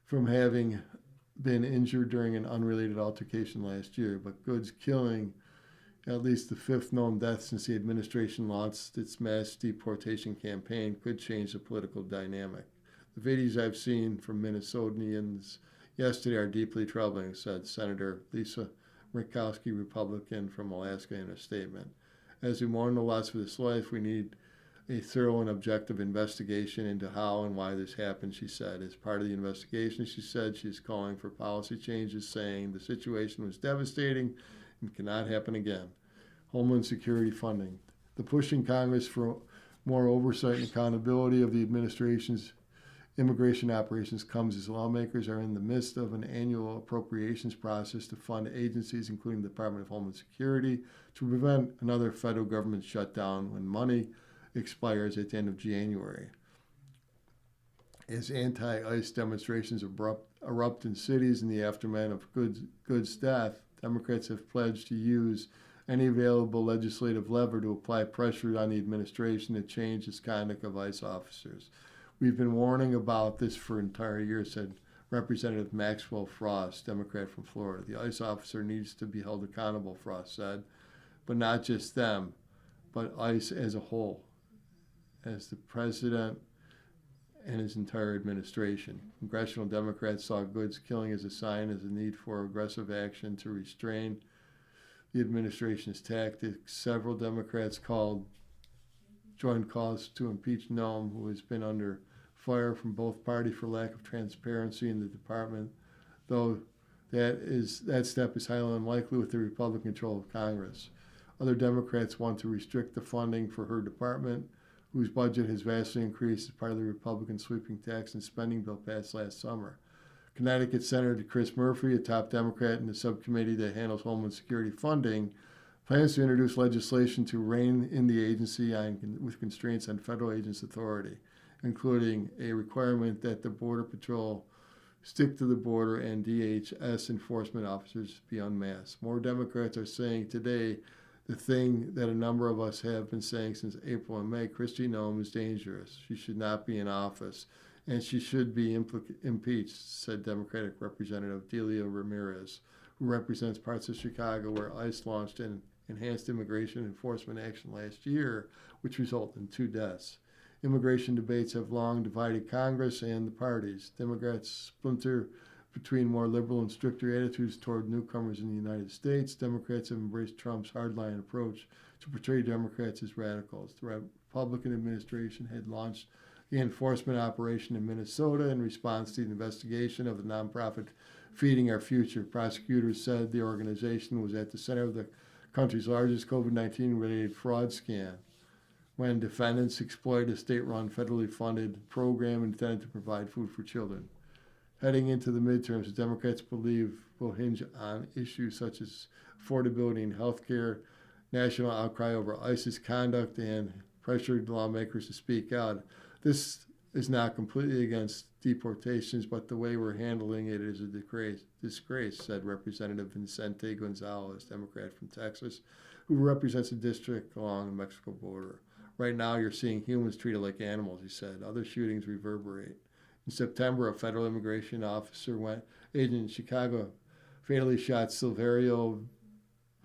from having been injured during an unrelated altercation last year, but Good's killing, at least the fifth known death since the administration launched its mass deportation campaign, could change the political dynamic. The videos I've seen from Minnesotans yesterday are deeply troubling, said Senator Lisa Murkowski, Republican from Alaska, in a statement. As we mourn the loss of this life, we need a thorough and objective investigation into how and why this happened, she said. As part of the investigation, she said she's calling for policy changes, saying the situation was devastating and cannot happen again. Homeland Security funding. The push in Congress for more oversight and accountability of the administration's immigration operations comes as lawmakers are in the midst of an annual appropriations process to fund agencies, including the Department of Homeland Security, to prevent another federal government shutdown when money expires at the end of January. As anti-ICE demonstrations erupt in cities in the aftermath of Good's death, Democrats have pledged to use any available legislative lever to apply pressure on the administration to change its conduct of ICE officers. We've been warning about this for an entire year, said Representative Maxwell Frost, Democrat from Florida. The ICE officer needs to be held accountable, Frost said, but not just them, but ICE as a whole, as the president and his entire administration. Congressional Democrats saw Good's killing as a sign of the need for aggressive action to restrain the administration's tactics. Several Democrats joined calls to impeach Noem, who has been under fire from both parties for lack of transparency in the department, though that step is highly unlikely with the Republican control of Congress. Other Democrats want to restrict the funding for her department, whose budget has vastly increased as part of the Republican sweeping tax and spending bill passed last summer. Connecticut Senator Chris Murphy, a top Democrat in the subcommittee that handles Homeland Security funding, plans to introduce legislation to rein in the agency with constraints on federal agents' authority, including a requirement that the Border Patrol stick to the border and DHS enforcement officers be unmasked. More Democrats are saying today the thing that a number of us have been saying since April and May: Kristi Noem is dangerous. She should not be in office, and she should be impeached, said Democratic Representative Delia Ramirez, who represents parts of Chicago where ICE launched an enhanced immigration enforcement action last year, which resulted in 2 deaths. Immigration debates have long divided Congress and the parties. Democrats splinter between more liberal and stricter attitudes toward newcomers in the United States. Democrats have embraced Trump's hardline approach to portray Democrats as radicals. The Republican administration had launched the enforcement operation in Minnesota in response to the investigation of the nonprofit Feeding Our Future. Prosecutors said the organization was at the center of the country's largest COVID-19 related fraud scam, when defendants exploited a state-run, federally funded program intended to provide food for children. Heading into the midterms, the Democrats believe will hinge on issues such as affordability in health care, national outcry over ISIS conduct, and pressured lawmakers to speak out. This is not completely against deportations, but the way we're handling it is a disgrace, said Representative Vicente Gonzalez, Democrat from Texas, who represents a district along the Mexico border. Right now, you're seeing humans treated like animals, he said. Other shootings reverberate. In September, a federal immigration agent in Chicago fatally shot Silverio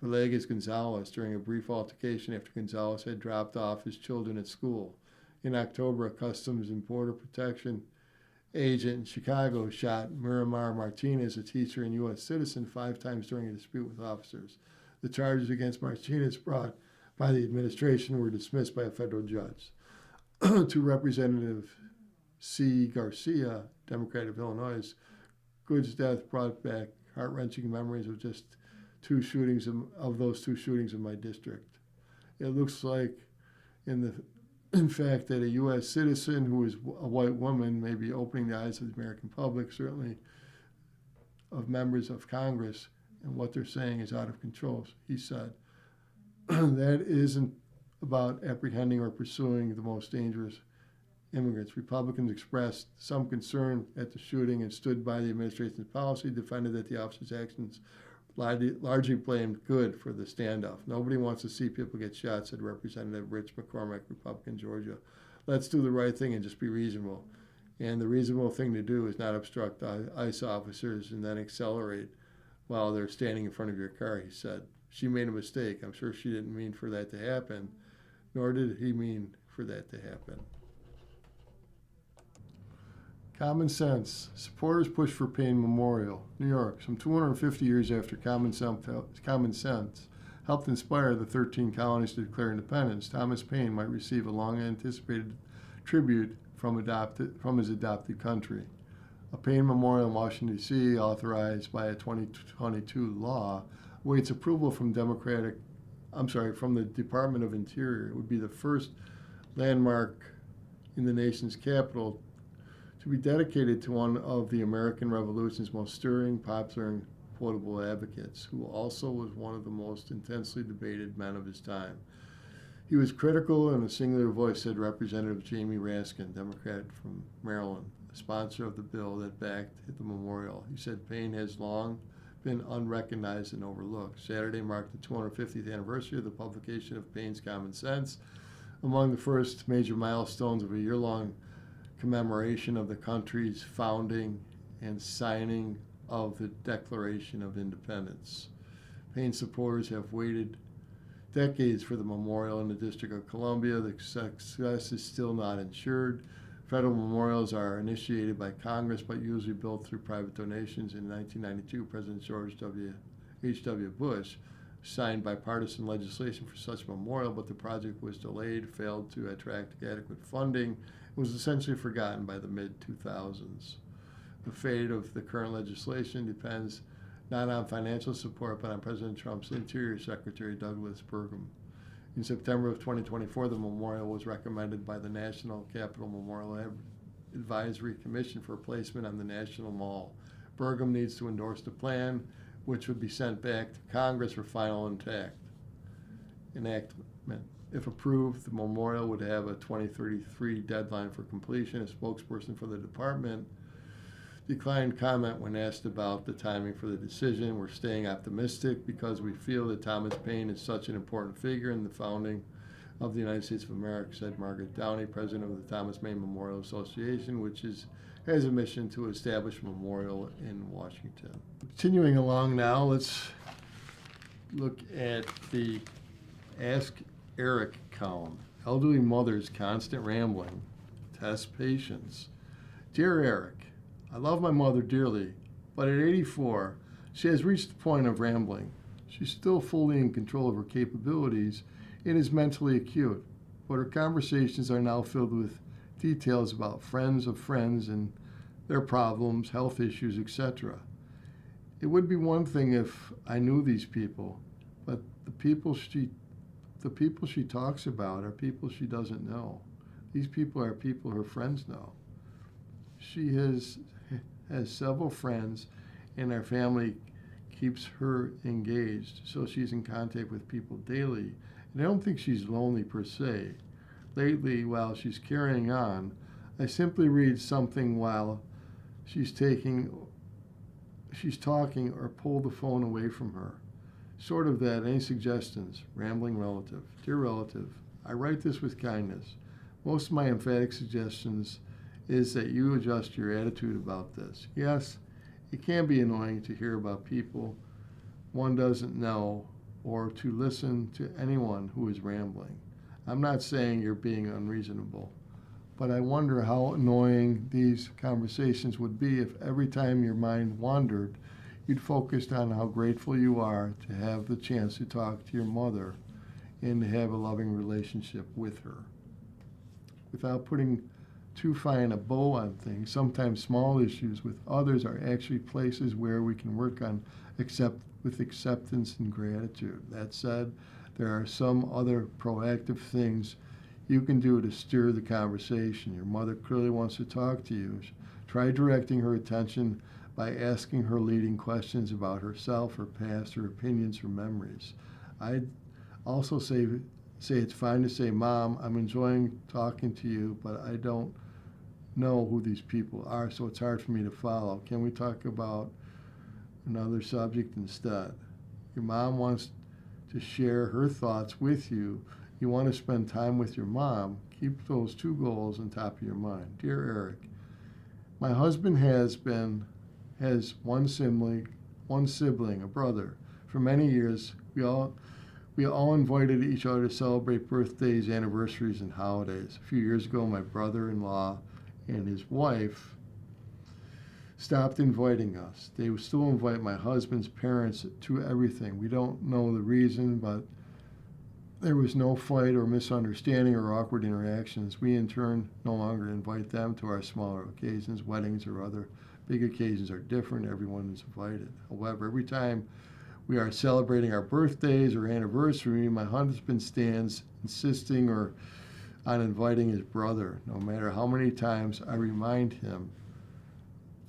Villegas Gonzalez during a brief altercation after Gonzalez had dropped off his children at school. In October, a Customs and Border Protection agent in Chicago shot Miramar Martinez, a teacher and U.S. citizen, 5 times during a dispute with officers. The charges against Martinez brought by the administration were dismissed by a federal judge. To Representative C. Garcia, Democrat of Illinois, Good's death brought back heart-wrenching memories of just those two shootings in my district. It looks like, in fact, that a U.S. citizen who is a white woman may be opening the eyes of the American public, certainly of members of Congress, and what they're saying is out of control, he said. That isn't about apprehending or pursuing the most dangerous immigrants. Republicans expressed some concern at the shooting and stood by the administration's policy, defended that the officer's actions largely blamed Good for the standoff. Nobody wants to see people get shot, said Representative Rich McCormick, Republican, Georgia. Let's do the right thing and just be reasonable. And the reasonable thing to do is not obstruct ICE officers and then accelerate while they're standing in front of your car, he said. She made a mistake. I'm sure she didn't mean for that to happen, nor did he mean for that to happen. Common sense. Supporters push for Paine Memorial. New York. Some 250 years after Common Sense helped inspire the 13 colonies to declare independence, Thomas Paine might receive a long-anticipated tribute from his adopted country. A Paine Memorial in Washington, D.C., authorized by a 2022 law, awaits approval from the Department of Interior. It would be the first landmark in the nation's capital to be dedicated to one of the American Revolution's most stirring, popular, and quotable advocates, who also was one of the most intensely debated men of his time. He was critical in a singular voice, said Representative Jamie Raskin, Democrat from Maryland, the sponsor of the bill that backed the memorial. He said Paine has long been unrecognized and overlooked. Saturday marked the 250th anniversary of the publication of Paine's Common Sense, among the first major milestones of a year-long commemoration of the country's founding and signing of the Declaration of Independence. Paine supporters have waited decades for the memorial in the District of Columbia. The success is still not ensured. Federal memorials are initiated by Congress, but usually built through private donations. In 1992, President George H.W. Bush signed bipartisan legislation for such a memorial, but the project was delayed, failed to attract adequate funding, and was essentially forgotten by the mid-2000s. The fate of the current legislation depends not on financial support, but on President Trump's Interior Secretary, Douglas Burgum. In September of 2024, the memorial was recommended by the National Capital Memorial Advisory Commission for placement on the National Mall. Burgum needs to endorse the plan, which would be sent back to Congress for final enactment. If approved, the memorial would have a 2033 deadline for completion. A spokesperson for the department declined comment when asked about the timing for the decision. We're staying optimistic because we feel that Thomas Paine is such an important figure in the founding of the United States of America, said Margaret Downey, president of the Thomas Paine Memorial Association, which has a mission to establish a memorial in Washington. Continuing along now, let's look at the Ask Eric column. Elderly mother's constant rambling. Test patience. Dear Eric, I love my mother dearly, but at 84, she has reached the point of rambling. She's still fully in control of her capabilities It is mentally acute, but her conversations are now filled with details about friends of friends and their problems, health issues, etc. It would be one thing if I knew these people, but the people she talks about are people she doesn't know. These people are people her friends know. She has several friends, and our family keeps her engaged, so she's in contact with people daily. And I don't think she's lonely per se. Lately, while she's carrying on, I simply read something while she's talking or pull the phone away from her. Sort of that, any suggestions? Rambling relative. Dear relative, I write this with kindness. Most of my emphatic suggestions is that you adjust your attitude about this. Yes, it can be annoying to hear about people one doesn't know or to listen to anyone who is rambling. I'm not saying you're being unreasonable, but I wonder how annoying these conversations would be if every time your mind wandered, you'd focused on how grateful you are to have the chance to talk to your mother and to have a loving relationship with her. Without putting too fine a bow on things, sometimes small issues with others are actually places where we can work on with acceptance and gratitude. That said, there are some other proactive things you can do to steer the conversation. Your mother clearly wants to talk to you. Try directing her attention by asking her leading questions about herself, her past, her opinions, her memories. I'd also say it's fine to say, Mom, I'm enjoying talking to you, but I don't know who these people are, so it's hard for me to follow. Can we talk about another subject instead? Your mom wants to share her thoughts with you. You want to spend time with your mom. Keep those two goals on top of your mind. Dear Eric, my husband has one sibling, a brother. For many years, we all invited each other to celebrate birthdays, anniversaries, and holidays. A few years ago, my brother-in-law and his wife stopped inviting us. They would still invite my husband's parents to everything. We don't know the reason, but there was no fight or misunderstanding or awkward interactions. We, in turn, no longer invite them to our smaller occasions. Weddings or other big occasions are different. Everyone is invited. However, every time we are celebrating our birthdays or anniversary, my husband stands insisting on inviting his brother. No matter how many times I remind him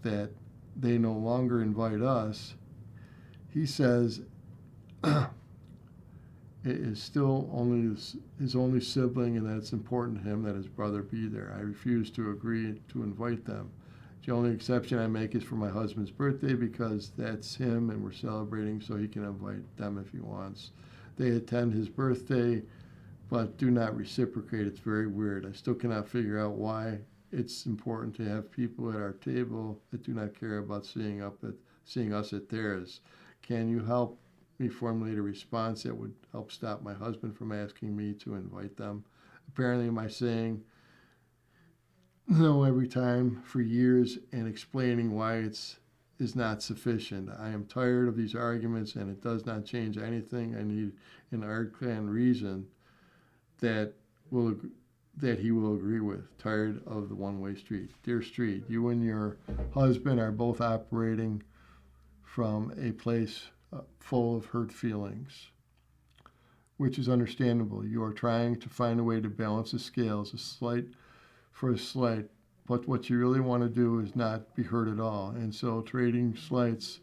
that they no longer invite us, he says it is still only his only sibling and that it's important to him that his brother be there. I refuse to agree to invite them. The only exception I make is for my husband's birthday because that's him and we're celebrating, so he can invite them if he wants. They attend his birthday but do not reciprocate. It's very weird. I still cannot figure out why it's important to have people at our table that do not care about seeing us at theirs. Can you help me formulate a response that would help stop my husband from asking me to invite them? Apparently, am I saying no every time for years and explaining why is not sufficient? I am tired of these arguments and it does not change anything. I need an arcane reason that he will agree with. Tired of the one-way street. Dear Street, you and your husband are both operating from a place full of hurt feelings, which is understandable. You are trying to find a way to balance the scales, a slight for a slight, but what you really want to do is not be hurt at all, and so trading slights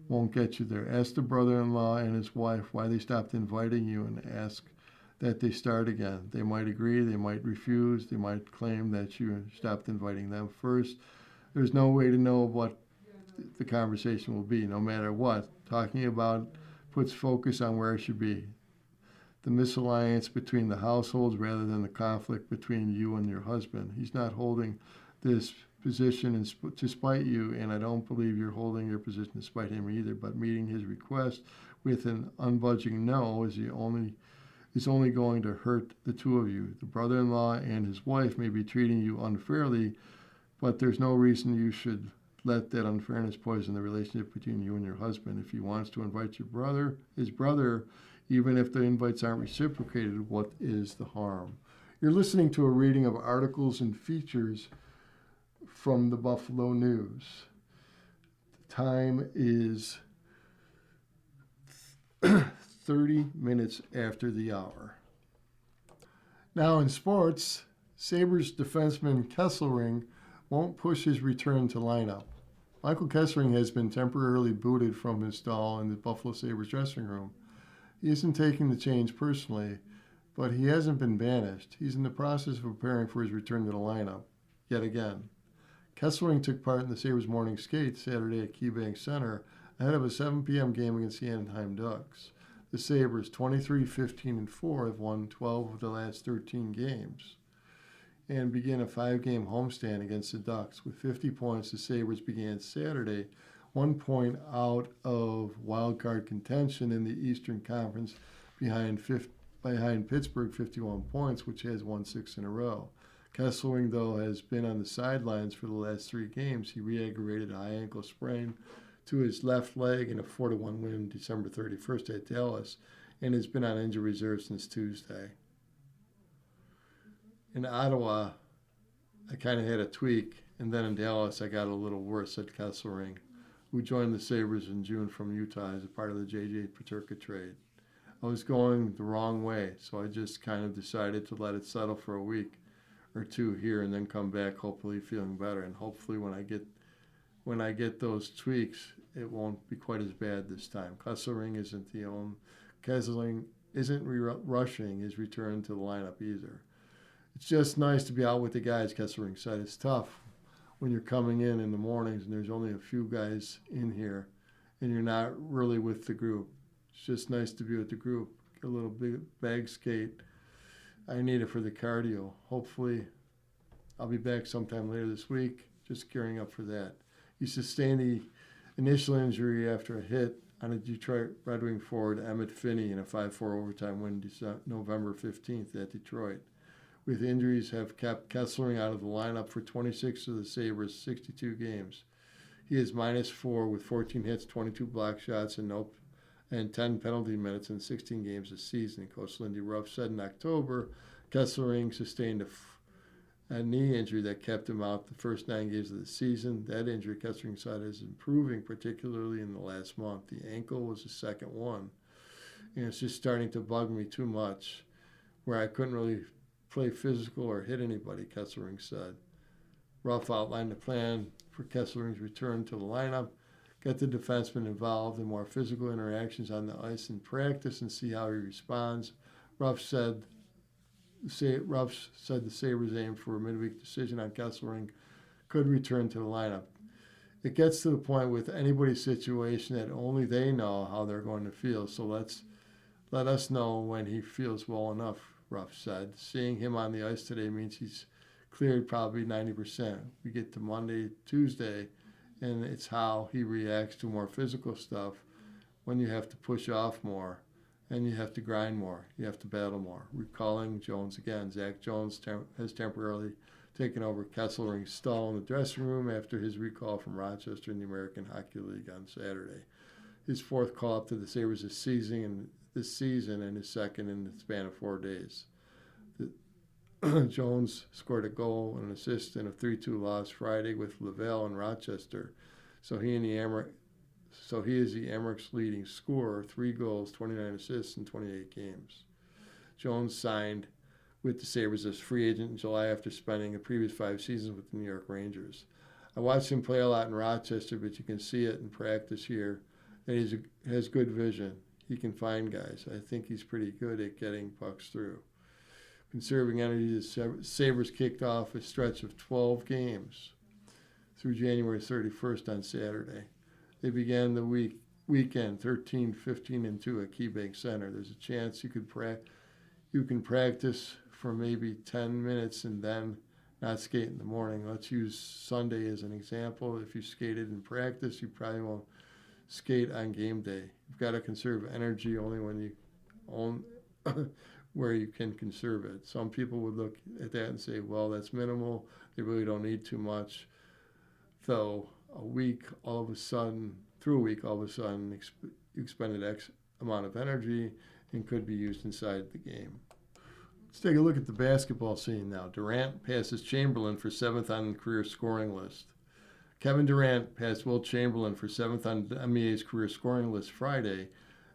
won't get you there. Ask the brother-in-law and his wife why they stopped inviting you and ask that they start again. They might agree, they might refuse, they might claim that you stopped inviting them first. There's no way to know what the conversation will be, no matter what. Talking about puts focus on where it should be. The misalliance between the households rather than the conflict between you and your husband. He's not holding this position to spite you, and I don't believe you're holding your position to spite him either, but meeting his request with an unbudging no is only going to hurt the two of you. The brother-in-law and his wife may be treating you unfairly, but there's no reason you should let that unfairness poison the relationship between you and your husband. If he wants to invite his brother, Even if the invites aren't reciprocated, what is the harm? You're listening to a reading of articles and features from the Buffalo News. The time is 30 minutes after the hour. Now in sports, Sabres defenseman Kesselring won't push his return to lineup. Michael Kesselring has been temporarily booted from his stall in the Buffalo Sabres dressing room. He isn't taking the change personally, but he hasn't been banished. He's in the process of preparing for his return to the lineup, yet again. Kesselring took part in the Sabres morning skate Saturday at KeyBank Center ahead of a 7 p.m. game against the Anaheim Ducks. The Sabres, 23-15-4, have won 12 of the last 13 games and begin a 5-game homestand against the Ducks. With 50 points, the Sabres began Saturday 1 point out of wildcard contention in the Eastern Conference behind Pittsburgh, 51 points, which has won 6 in a row. Kesselring, though, has been on the sidelines for the last 3 games. He re-aggravated a high ankle sprain to his left leg in a 4-1 win December 31st at Dallas, and has been on injury reserve since Tuesday. In Ottawa, I kind of had a tweak, and then in Dallas, I got a little worse, said Kesselring, who joined the Sabres in June from Utah as a part of the J.J. Peterka trade. I was going the wrong way, so I just kind of decided to let it settle for a week or 2 here and then come back hopefully feeling better. And hopefully when I get those tweaks, it won't be quite as bad this time. Kesselring isn't rushing his return to the lineup either. It's just nice to be out with the guys, Kesselring said. It's tough when you're coming in the mornings and there's only a few guys in here and you're not really with the group. It's just nice to be with the group. Get a little big bag skate. I need it for the cardio. Hopefully I'll be back sometime later this week, just gearing up for that. He sustained the initial injury after a hit on a Detroit Red Wing forward, Emmett Finney, in a 5-4 overtime win November 15th at Detroit. With injuries have kept Kesselring out of the lineup for 26 of the Sabres' 62 games. He is -4 with 14 hits, 22 block shots, and 10 penalty minutes in 16 games this season. Coach Lindy Ruff said in October, Kesselring sustained a knee injury that kept him out the first 9 games of the season. That injury, Kesselring said, is improving, particularly in the last month. The ankle was the second one, and it's just starting to bug me too much, where I couldn't really play physical or hit anybody, Kesselring said. Ruff outlined the plan for Kesselring's return to the lineup, get the defenseman involved in more physical interactions on the ice in practice and see how he responds. Ruff said the Sabres aim for a midweek decision on Kesselring could return to the lineup. It gets to the point with anybody's situation that only they know how they're going to feel, so let us know when he feels well enough, Ruff said. Seeing him on the ice today means he's cleared probably 90%. We get to Monday, Tuesday, and it's how he reacts to more physical stuff when you have to push off more and you have to grind more. You have to battle more. Recalling Jones again, Zach Jones has temporarily taken over Kesselring's stall in the dressing room after his recall from Rochester in the American Hockey League on Saturday. His 4th call-up to the Sabres this season and his 2nd in the span of 4 days. Jones scored a goal and an assist in a 3-2 loss Friday with Laval and Rochester. So he is the Amerks' leading scorer, 3 goals, 29 assists in 28 games. Jones signed with the Sabres as free agent in July after spending the previous 5 seasons with the New York Rangers. I watched him play a lot in Rochester, but you can see it in practice here that he has good vision. He can find guys. I think he's pretty good at getting pucks through. Conserving energy, the Sabres kicked off a stretch of 12 games through January 31st on Saturday. They began the weekend 13-15-2 at KeyBank Center. There's a chance you can practice for maybe 10 minutes and then not skate in the morning. Let's use Sunday as an example. If you skated in practice, you probably won't skate on game day. You've got to conserve energy only when you own where you can conserve it. Some people would look at that and say, well, that's minimal. They really don't need too much. Though through a week, all of a sudden, you expended X amount of energy, and could be used inside the game. Let's take a look at the basketball scene now. Durant passes Chamberlain for 7th on the career scoring list. Kevin Durant passed Wilt Chamberlain for 7th on the NBA's career scoring list Friday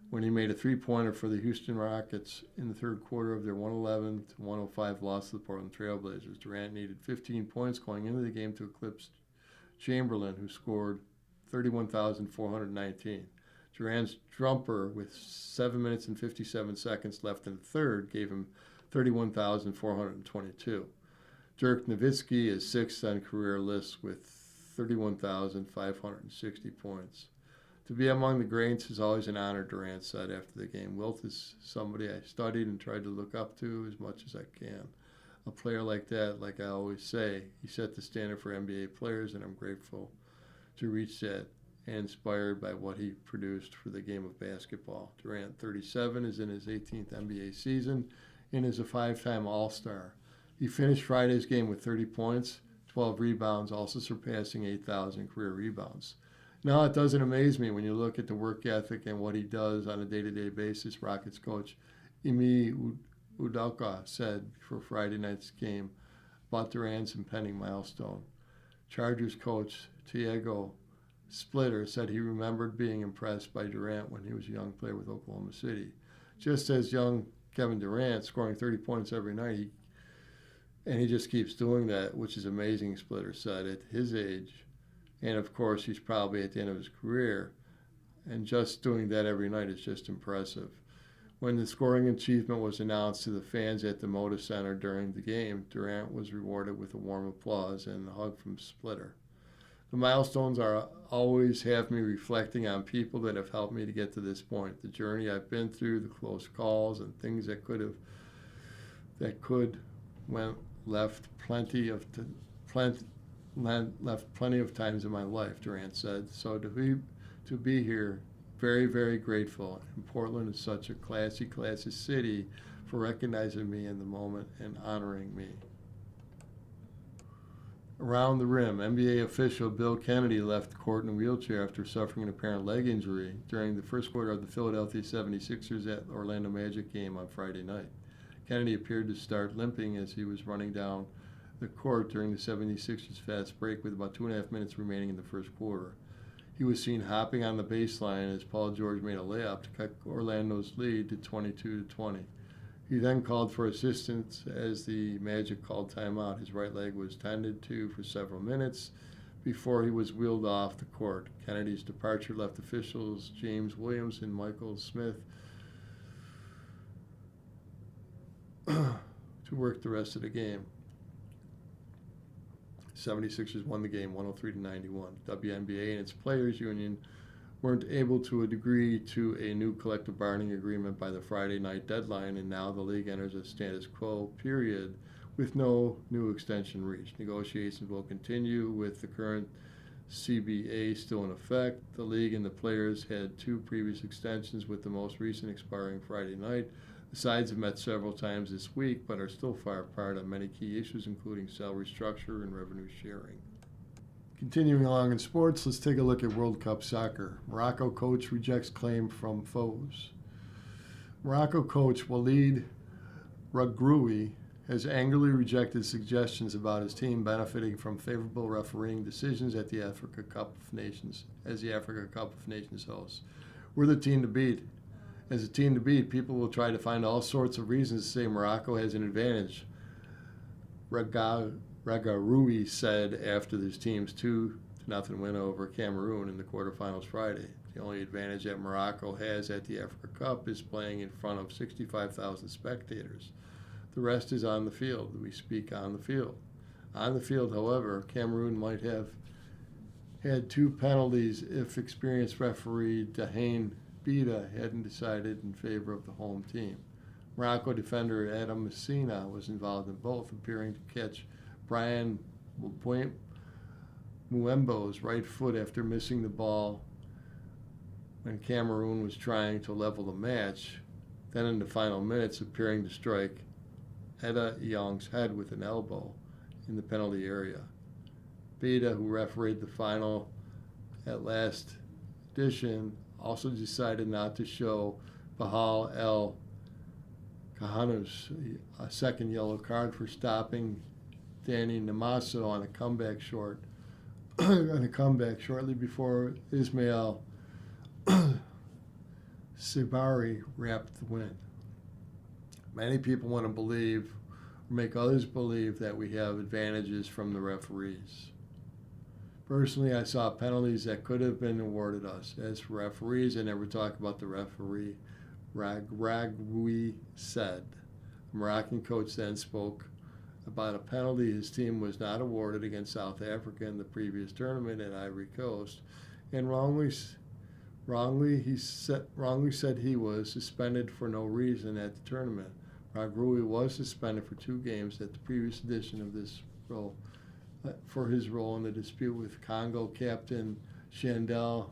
when he made a three-pointer for the Houston Rockets in the third quarter of their 111-105 loss to the Portland Trailblazers. Durant needed 15 points going into the game to eclipse Chamberlain, who scored 31,419. Durant's jumper with 7 minutes and 57 seconds left in the third gave him 31,422. Dirk Nowitzki is 6th on career lists with 31,560 points. To be among the greats is always an honor, Durant said after the game. Wilt is somebody I studied and tried to look up to as much as I can. A player like that, like I always say, he set the standard for NBA players, and I'm grateful to reach that and inspired by what he produced for the game of basketball. Durant, 37, is in his 18th NBA season and is a 5-time All-Star. He finished Friday's game with 30 points, 12 rebounds, also surpassing 8,000 career rebounds. Now, it doesn't amaze me when you look at the work ethic and what he does on a day-to-day basis. Rockets coach Ime Udoka said before Friday night's game about Durant's impending milestone. Chargers coach Tiago Splitter said he remembered being impressed by Durant when he was a young player with Oklahoma City. Just as young Kevin Durant, scoring 30 points every night, and he just keeps doing that, which is amazing, Splitter said, at his age. And of course, he's probably at the end of his career. And just doing that every night is just impressive. When the scoring achievement was announced to the fans at the Moda Center during the game, Durant was rewarded with a warm applause and a hug from Splitter. The milestones always have me reflecting on people that have helped me to get to this point. The journey I've been through, the close calls, and things that left plenty of times in my life, Durant said. So to be here, very, very grateful. And Portland is such a classy city for recognizing me in the moment and honoring me. Around the rim, NBA official Bill Kennedy left the court in a wheelchair after suffering an apparent leg injury during the first quarter of the Philadelphia 76ers at Orlando Magic game on Friday night. Kennedy appeared to start limping as he was running down the court during the 76ers fast break with about 2.5 minutes remaining in the first quarter. He was seen hopping on the baseline as Paul George made a layup to cut Orlando's lead to 22-20. He then called for assistance as the Magic called timeout. His right leg was tended to for several minutes before he was wheeled off the court. Kennedy's departure left officials James Williams and Michael Smith to work the rest of the game. 76ers won the game 103-91. WNBA and its players union weren't able to agree to a new collective bargaining agreement by the Friday night deadline, and now the league enters a status quo period with no new extension reached. Negotiations will continue with the current CBA still in effect. The league and the players had 2 previous extensions, with the most recent expiring Friday night. The sides have met several times this week, but are still far apart on many key issues, including salary structure and revenue sharing. Continuing along in sports, let's take a look at World Cup soccer. Morocco coach rejects claim from foes. Morocco coach Walid Regragui has angrily rejected suggestions about his team benefiting from favorable refereeing decisions at the Africa Cup of Nations, as the Africa Cup of Nations hosts. We're the team to beat. As a team to beat, people will try to find all sorts of reasons to say Morocco has an advantage, Regragui said after his team's 2-0 win over Cameroon in the quarterfinals Friday. The only advantage that Morocco has at the Africa Cup is playing in front of 65,000 spectators. The rest is on the field. We speak on the field. On the field, however, Cameroon might have had 2 penalties if experienced referee Dahane Bida hadn't decided in favor of the home team. Morocco defender Adam Messina was involved in both, appearing to catch Brian Muembo's right foot after missing the ball when Cameroon was trying to level the match, then in the final minutes appearing to strike Eda Young's head with an elbow in the penalty area. Bida, who refereed the final at last edition, also decided not to show Bahal El Kahana's a second yellow card for stopping Danny Namaso on a comeback shortly before Ismail Sabari wrapped the win. Many people want to believe, or make others believe, that we have advantages from the referees. Personally, I saw penalties that could have been awarded us. As for referees, I never talk about the referee. Raghwi said. A Moroccan coach then spoke about a penalty his team was not awarded against South Africa in the previous tournament at Ivory Coast, and wrongly said he was suspended for no reason at the tournament. Raghwi was suspended for 2 games at the previous edition of this role for his role in the dispute with Congo captain Shandel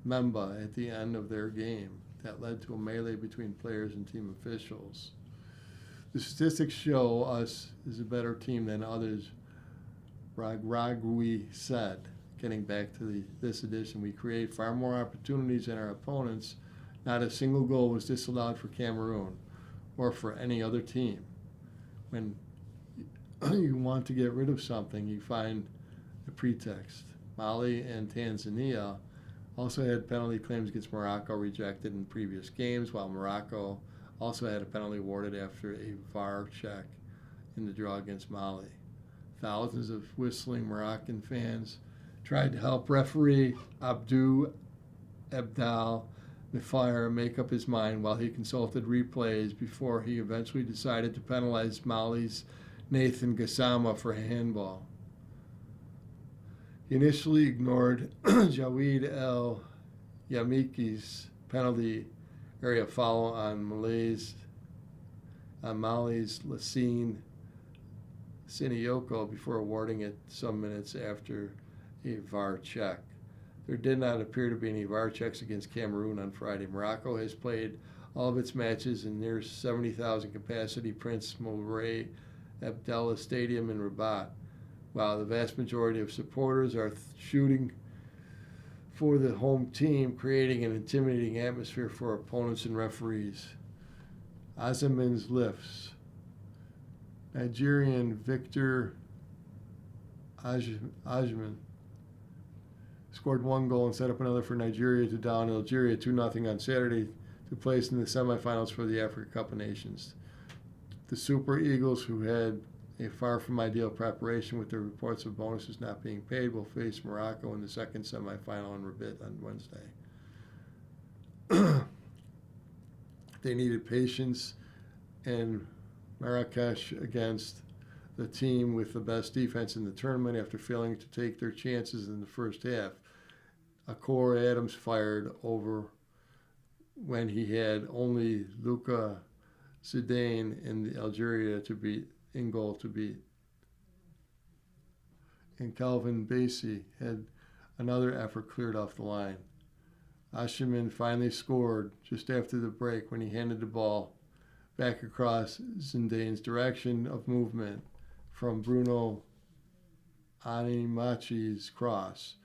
Memba at the end of their game that led to a melee between players and team officials. The statistics show us is a better team than others, Raghwi said. Getting back to this edition, we create far more opportunities than our opponents. Not a single goal was disallowed for Cameroon or for any other team. When you want to get rid of something, you find a pretext. Mali and Tanzania also had penalty claims against Morocco rejected in previous games, while Morocco also had a penalty awarded after a VAR check in the draw against Mali. Thousands of whistling Moroccan fans tried to help referee Abdou Abdal Mifire make up his mind while he consulted replays before he eventually decided to penalize Mali's Nathan Gassama for handball. He initially ignored Jawid El Yamiki's penalty area foul on Mali's Lassine Sinioko before awarding it some minutes after a VAR check. There did not appear to be any VAR checks against Cameroon on Friday. Morocco has played all of its matches in near 70,000 capacity Prince Moulay Abdallah Stadium in Rabat, while the vast majority of supporters are shooting for the home team, creating an intimidating atmosphere for opponents and referees. Azamin's lifts. Nigerian Victor Ajman scored 1 goal and set up another for Nigeria to down Algeria 2-0 on Saturday to place in the semifinals for the Africa Cup of Nations. The Super Eagles, who had a far from ideal preparation with the reports of bonuses not being paid, will face Morocco in the second semifinal in Rabat on Wednesday. They needed patience and Marrakesh against the team with the best defense in the tournament after failing to take their chances in the first half. Akor Adams fired over when he had only Luka Zidane in Algeria to beat in goal to beat. And Calvin Bassey had another effort cleared off the line. Ashiman finally scored just after the break when he handed the ball back across Zidane's direction of movement from Bruno Animachi's cross.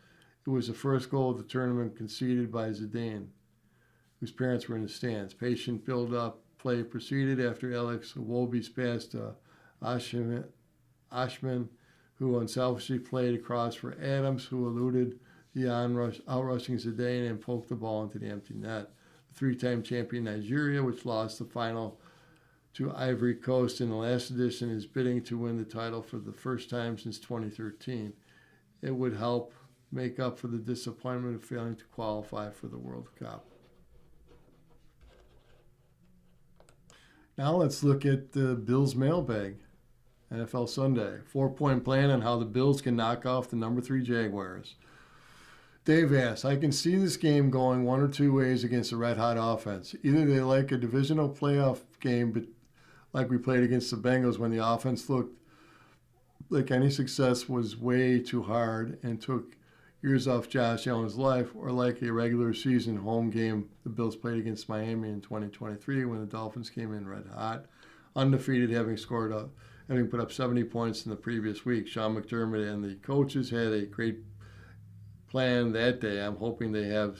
It was the first goal of the tournament conceded by Zidane, whose parents were in the stands. Patient build-up play proceeded after Alex Iwobi's pass to Ashman, who unselfishly played across for Adams, who eluded the outrushing Zidane and poked the ball into the empty net. The 3-time champion Nigeria, which lost the final to Ivory Coast in the last edition, is bidding to win the title for the first time since 2013. It would help make up for the disappointment of failing to qualify for the World Cup. Now let's look at the Bills mailbag. NFL Sunday. 4-point plan on how the Bills can knock off the number 3 Jaguars. Dave asks, I can see this game going one or two ways against a red-hot offense. Either they like a divisional playoff game, but like we played against the Bengals when the offense looked like any success was way too hard and took years off Josh Allen's life, or like a regular season home game the Bills played against Miami in 2023 when the Dolphins came in red hot, undefeated, having put up 70 points in the previous week. Sean McDermott and the coaches had a great plan that day. I'm hoping they have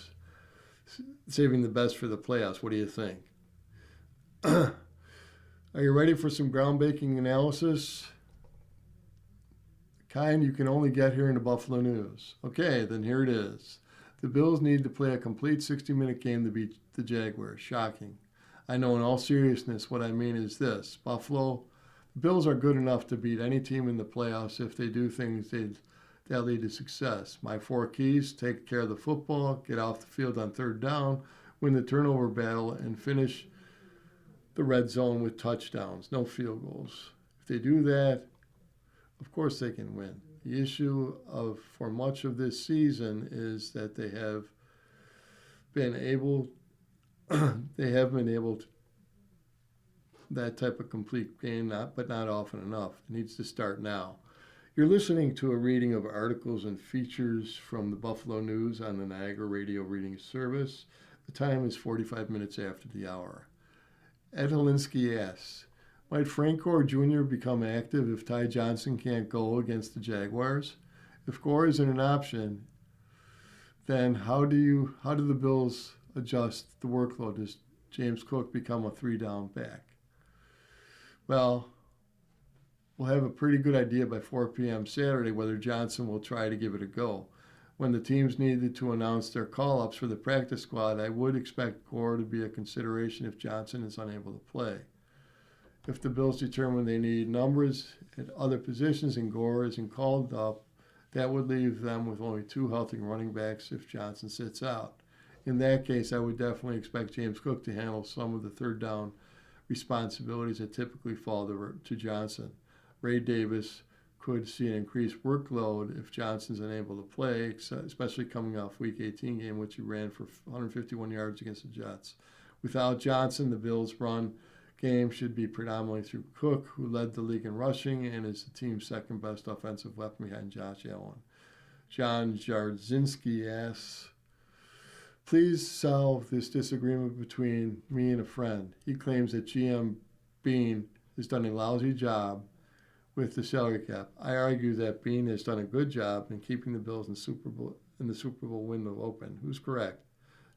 saving the best for the playoffs. What do you think? Are you ready for some ground-breaking analysis? The kind you can only get here in the Buffalo News. Okay, then here it is. The Bills need to play a complete 60-minute game to beat the Jaguars. Shocking. I know in all seriousness what I mean is this. Buffalo, the Bills are good enough to beat any team in the playoffs if they do things that lead to success. My 4 keys: take care of the football, get off the field on third down, win the turnover battle, and finish the red zone with touchdowns, no field goals. If they do that, of course they can win. The issue for much of this season is that they have been able to that type of complete game, but not often enough. It needs to start now. You're listening to a reading of articles and features from the Buffalo News on the Niagara Radio Reading Service. The time is 45 minutes after the hour. Ed Holinsky asks, might Frank Gore Jr. become active if Ty Johnson can't go against the Jaguars? If Gore isn't an option, then how do the Bills adjust the workload? Does James Cook become a 3-down back? Well, we'll have a pretty good idea by 4 p.m. Saturday whether Johnson will try to give it a go. When the teams needed to announce their call-ups for the practice squad, I would expect Gore to be a consideration if Johnson is unable to play. If the Bills determine they need numbers at other positions and Gore isn't called up, that would leave them with only 2 healthy running backs if Johnson sits out. In that case, I would definitely expect James Cook to handle some of the third down responsibilities that typically fall to Johnson. Ray Davis could see an increased workload if Johnson's unable to play, especially coming off Week 18 game, which he ran for 151 yards against the Jets. Without Johnson, the Bills' run game should be predominantly through Cook, who led the league in rushing and is the team's second-best offensive weapon behind Josh Allen. John Jarzynski asks, please solve this disagreement between me and a friend. He claims that GM Bean has done a lousy job with the salary cap. I argue that Bean has done a good job in keeping the Bills in the Super Bowl window open. Who's correct?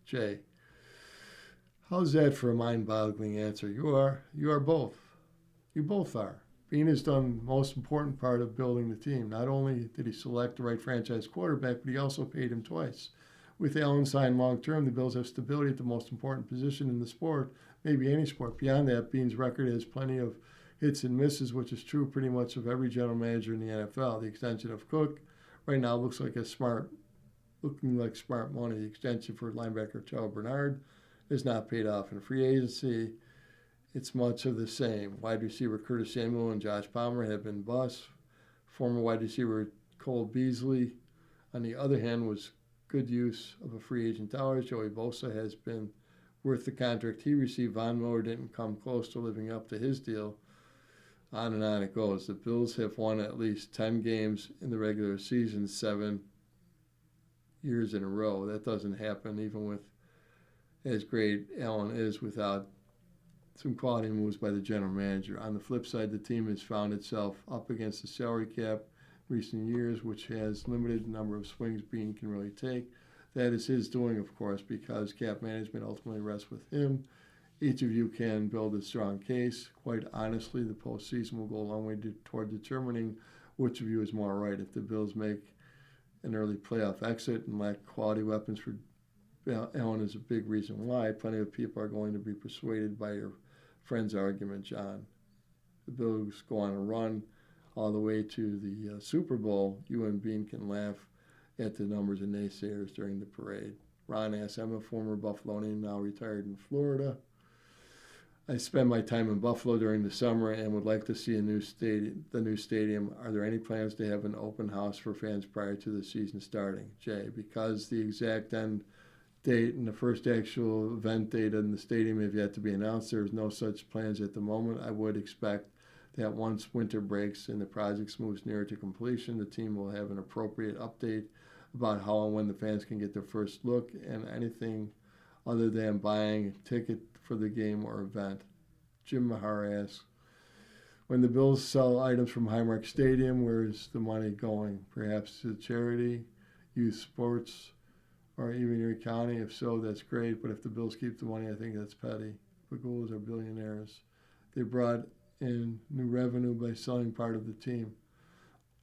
Jay. How's that for a mind-boggling answer? You are both. You both are. Bean has done the most important part of building the team. Not only did he select the right franchise quarterback, but he also paid him twice. With Allen signed long-term, the Bills have stability at the most important position in the sport, maybe any sport. Beyond that, Bean's record has plenty of hits and misses, which is true pretty much of every general manager in the NFL. The extension of Cook right now looks like smart money. The extension for linebacker Terrell Bernard is not paid off in free agency. It's much of the same. Wide receiver Curtis Samuel and Josh Palmer have been busts. Former wide receiver Cole Beasley, on the other hand, was good use of a free agent dollars. Joey Bosa has been worth the contract he received. Von Miller didn't come close to living up to his deal. On and on it goes. The Bills have won at least 10 games in the regular season, 7 years in a row. That doesn't happen even with as great Allen is without some quality moves by the general manager. On the flip side, the team has found itself up against the salary cap in recent years, which has limited the number of swings Bean can really take. That is his doing, of course, because cap management ultimately rests with him. Each of you can build a strong case. Quite honestly, the postseason will go a long way toward determining which of you is more right. If the Bills make an early playoff exit and lack quality weapons for Allen is a big reason why. Plenty of people are going to be persuaded by your friend's argument, John. The Bills go on a run all the way to the Super Bowl. You and Bean can laugh at the numbers of naysayers during the parade. Ron asks, I'm a former Buffalonian, now retired in Florida. I spend my time in Buffalo during the summer and would like to see the new stadium. Are there any plans to have an open house for fans prior to the season starting? Jay, because the exact end date and the first actual event date in the stadium have yet to be announced, there is no such plans at the moment. I would expect that once winter breaks and the project moves nearer to completion, the team will have an appropriate update about how and when the fans can get their first look and anything other than buying a ticket for the game or event. Jim Mahar asks, when the Bills sell items from Highmark Stadium, where is the money going? Perhaps to charity, youth sports, or even Erie County? If so, that's great, but if the Bills keep the money, I think that's petty. Pagulas are billionaires. They brought in new revenue by selling part of the team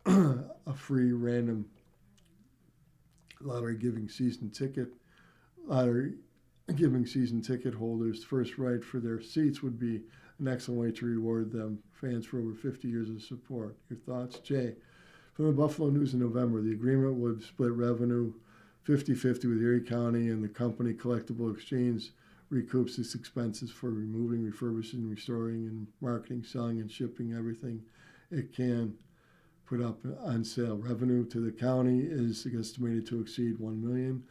a free random lottery giving season ticket holders first right for their seats would be an excellent way to reward them fans for over 50 years of support. Your thoughts, Jay? From the Buffalo News in November, the agreement would split revenue 50-50 with Erie County, and the company Collectible Exchange recoups its expenses for removing, refurbishing, restoring, and marketing, selling, and shipping everything it can put up on sale. Revenue to the county is estimated to exceed $1 million,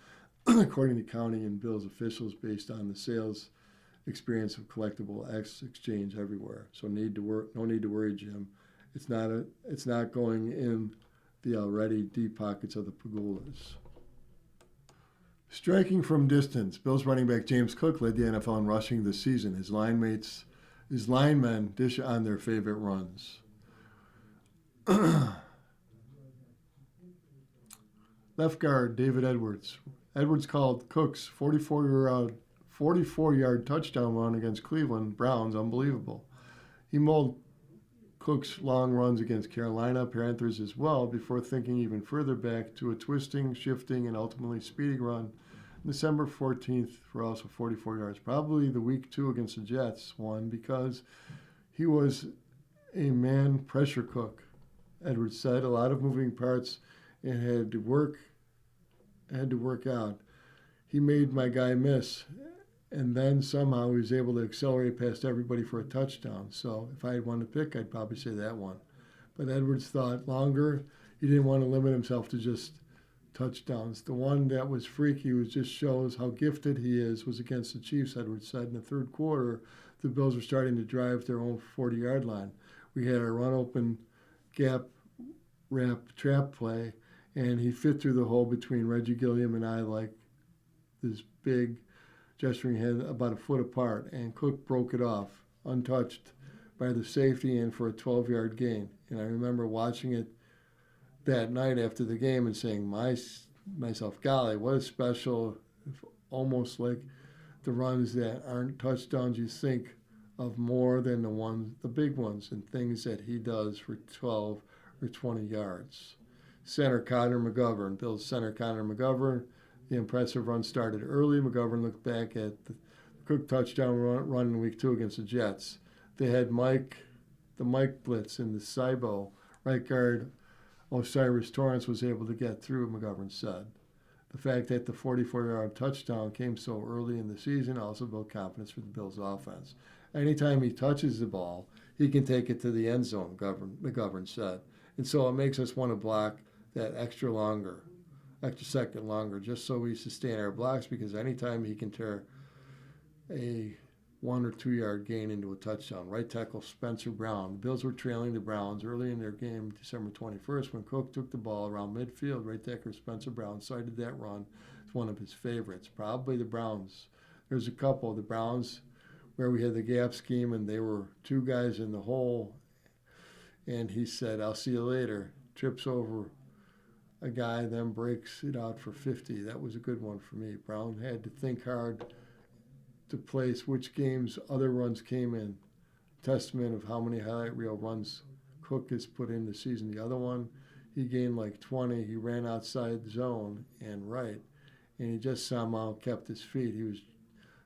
according to county and Bill's officials, based on the sales experience of Collectible Exchange everywhere. So no need to worry, Jim. It's not going in the already deep pockets of the Pagulas. Striking from distance, Bills running back James Cook led the NFL in rushing this season. His linemen dish on their favorite runs. Left guard David Edwards. Edwards called Cook's 44-yard touchdown run against Cleveland Browns unbelievable. He molded Cook's long runs against Carolina Panthers as well, before thinking even further back to a twisting, shifting, and ultimately speeding run December 14th for also 44 yards. Probably the week 2 against the Jets one, because he was a man pressure cook. Edwards said a lot of moving parts and had to work out. He made my guy miss, and then somehow he was able to accelerate past everybody for a touchdown. So if I had one to pick, I'd probably say that one. But Edwards thought longer. He didn't want to limit himself to just touchdowns. The one that was freaky, which just shows how gifted he is, was against the Chiefs, Edwards said. In the third quarter, the Bills were starting to drive their own 40-yard line. We had a run-open gap wrap trap play, and he fit through the hole between Reggie Gilliam and I like this big gesturing head about a foot apart, and Cook broke it off, untouched by the safety, and for a 12-yard gain. And I remember watching it that night after the game and saying myself, golly, what a special, almost like the runs that aren't touchdowns you think of more than the big ones and things that he does for 12 or 20 yards. Center Connor McGovern, Bill's center Connor McGovern. The impressive run started early. McGovern looked back at the Cook touchdown run in week 2 against the Jets. They had the Mike blitz in the Cybo. Right guard Osiris Torrance was able to get through, McGovern said. The fact that the 44-yard touchdown came so early in the season also built confidence for the Bills' offense. Anytime he touches the ball, he can take it to the end zone, McGovern said. And so it makes us want to block that extra second longer, just so we sustain our blocks, because anytime he can tear a 1 or 2 yard gain into a touchdown. Right tackle Spencer Brown. The Bills were trailing the Browns early in their game, December 21st, when Cook took the ball around midfield. Right tackle Spencer Brown cited that run as one of his favorites, probably the Browns. There's a couple. The Browns, where we had the gap scheme, and they were 2 guys in the hole, and he said, "I'll see you later." Trips over a guy, then breaks it out for 50. That was a good one for me. Brown had to think hard to place which games other runs came in. Testament of how many highlight reel runs Cook has put in the season. The other one, he gained like 20. He ran outside the zone and right, and he just somehow kept his feet. He was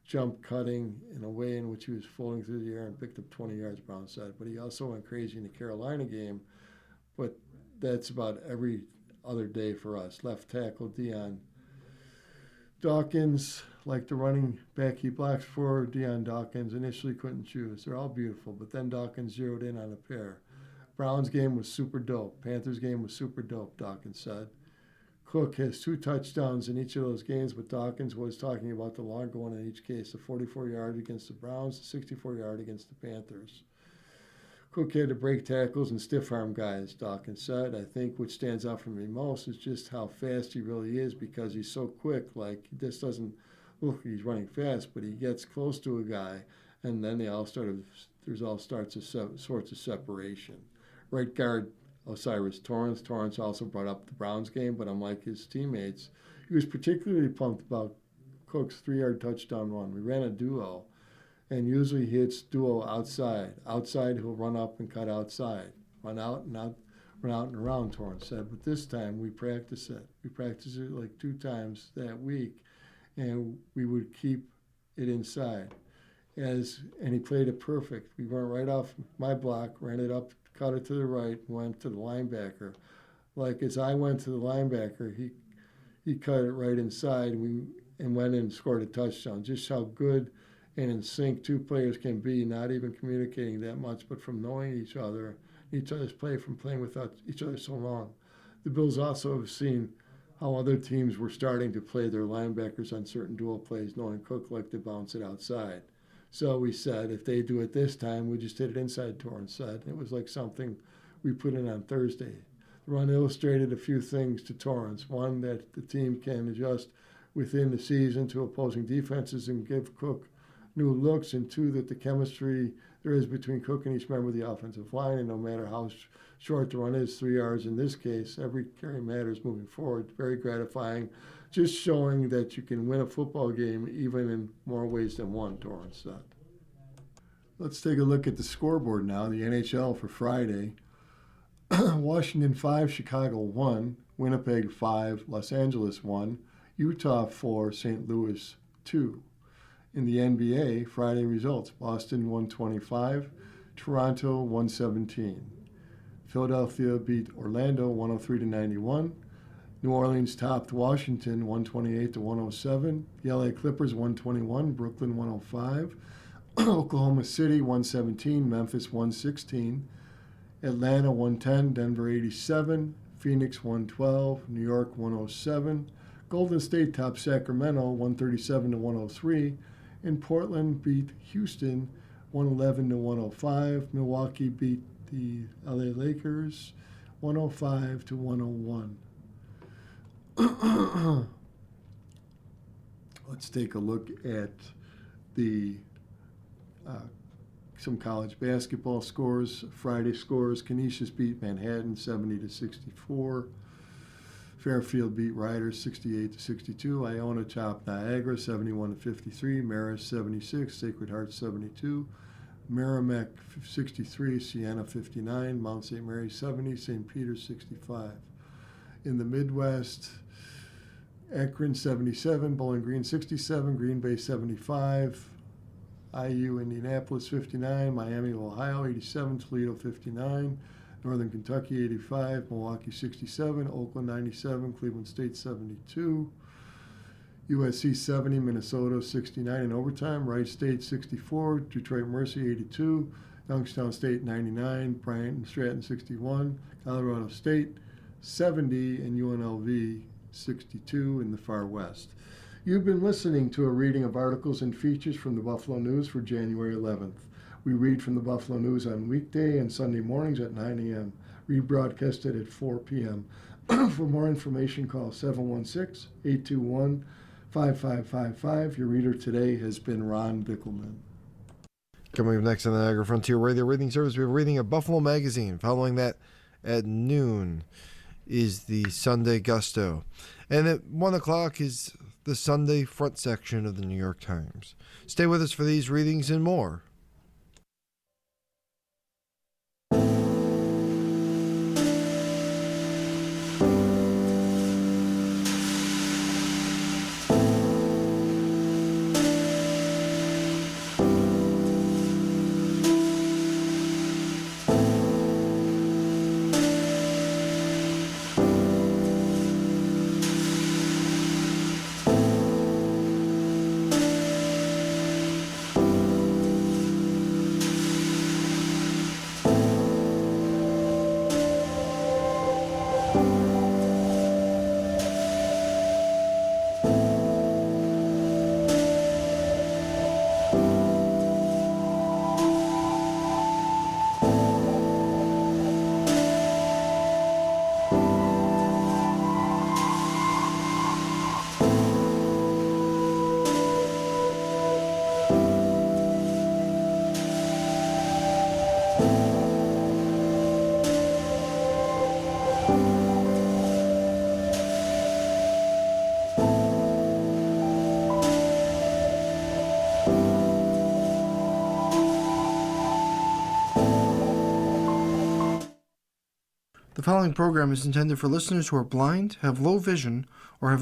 jump cutting in a way in which he was falling through the air and picked up 20 yards, Brown said. But he also went crazy in the Carolina game. But that's about every other day for us. Left tackle Dion Dawkins, like the running back he blocks for, Dion Dawkins, initially couldn't choose. They're all beautiful, but then Dawkins zeroed in on a pair. Browns game was super dope. Panthers game was super dope, Dawkins said. Cook has 2 touchdowns in each of those games, but Dawkins was talking about the longer one in each case, the 44-yard against the Browns, the 64-yard against the Panthers. Cook had to break tackles and stiff-arm guys, Dawkins said. I think what stands out for me most is just how fast he really is, because he's so quick. Like, he just doesn't look like he's running fast, but he gets close to a guy, and then there's all sorts of separation. Right guard Osiris Torrance. Torrance also brought up the Browns game, but unlike his teammates, he was particularly pumped about Cook's 3-yard touchdown run. We ran a duo, and usually he hits duo outside. Outside, he'll run up and cut outside, run out and around, Torrance said. But this time we practice it. We practice it like 2 times that week, and we would keep it inside. And he played it perfect. We went right off my block, ran it up, cut it to the right, went to the linebacker. Like as I went to the linebacker, he cut it right inside, and went in and scored a touchdown. Just how good and in sync 2 players can be, not even communicating that much, but from knowing each other's play, from playing without each other so long. The Bills also have seen how other teams were starting to play their linebackers on certain dual plays, knowing Cook liked to bounce it outside. So we said, if they do it this time, we just hit it inside, Torrance said. It was like something we put in on Thursday. The run illustrated a few things to Torrance. One, that the team can adjust within the season to opposing defenses and give Cook new looks, and 2, that the chemistry there is between Cook and each member of the offensive line, and no matter how short the run is, 3 yards in this case, every carry matters moving forward. Very gratifying, just showing that you can win a football game even in more ways than one, Torrance said. Let's take a look at the scoreboard now, the NHL for Friday. Washington 5, Chicago 1, Winnipeg 5, Los Angeles 1, Utah 4, St. Louis 2. In the NBA, Friday results: Boston 125, Toronto 117. Philadelphia beat Orlando 103-91. New Orleans topped Washington 128-107. The LA Clippers 121, Brooklyn 105. Oklahoma City 117, Memphis 116. Atlanta 110, Denver 87. Phoenix 112, New York 107. Golden State topped Sacramento 137-103. And Portland beat Houston 111-105. Milwaukee beat the LA Lakers 105-101. Let's take a look at the some college basketball scores. Friday scores: Canisius beat Manhattan 70-64. Fairfield beat Rider 68-62. Iona topped Niagara 71-53. Marist 76. Sacred Heart 72. Merrimack 63. Siena 59. Mount St. Mary 70. St. Peter 65. In the Midwest, Akron 77. Bowling Green 67. Green Bay 75. IU Indianapolis 59. Miami Ohio 87. Toledo 59. Northern Kentucky 85, Milwaukee 67, Oakland 97, Cleveland State 72, USC 70, Minnesota 69 in overtime, Wright State 64, Detroit Mercy 82, Youngstown State 99, Bryant and Stratton 61, Colorado State 70, and UNLV 62 in the far west. You've been listening to a reading of articles and features from the Buffalo News for January 11th. We read from the Buffalo News on weekday and Sunday mornings at 9 a.m., rebroadcasted at 4 p.m. For more information, call 716-821-5555. Your reader today has been Ron Bickelman. Coming up next on the Niagara Frontier Radio Reading Service, we have a reading of Buffalo Magazine. Following that at noon is the Sunday Gusto. And at 1 o'clock is the Sunday front section of the New York Times. Stay with us for these readings and more. following program is intended for listeners who are blind, have low vision, or have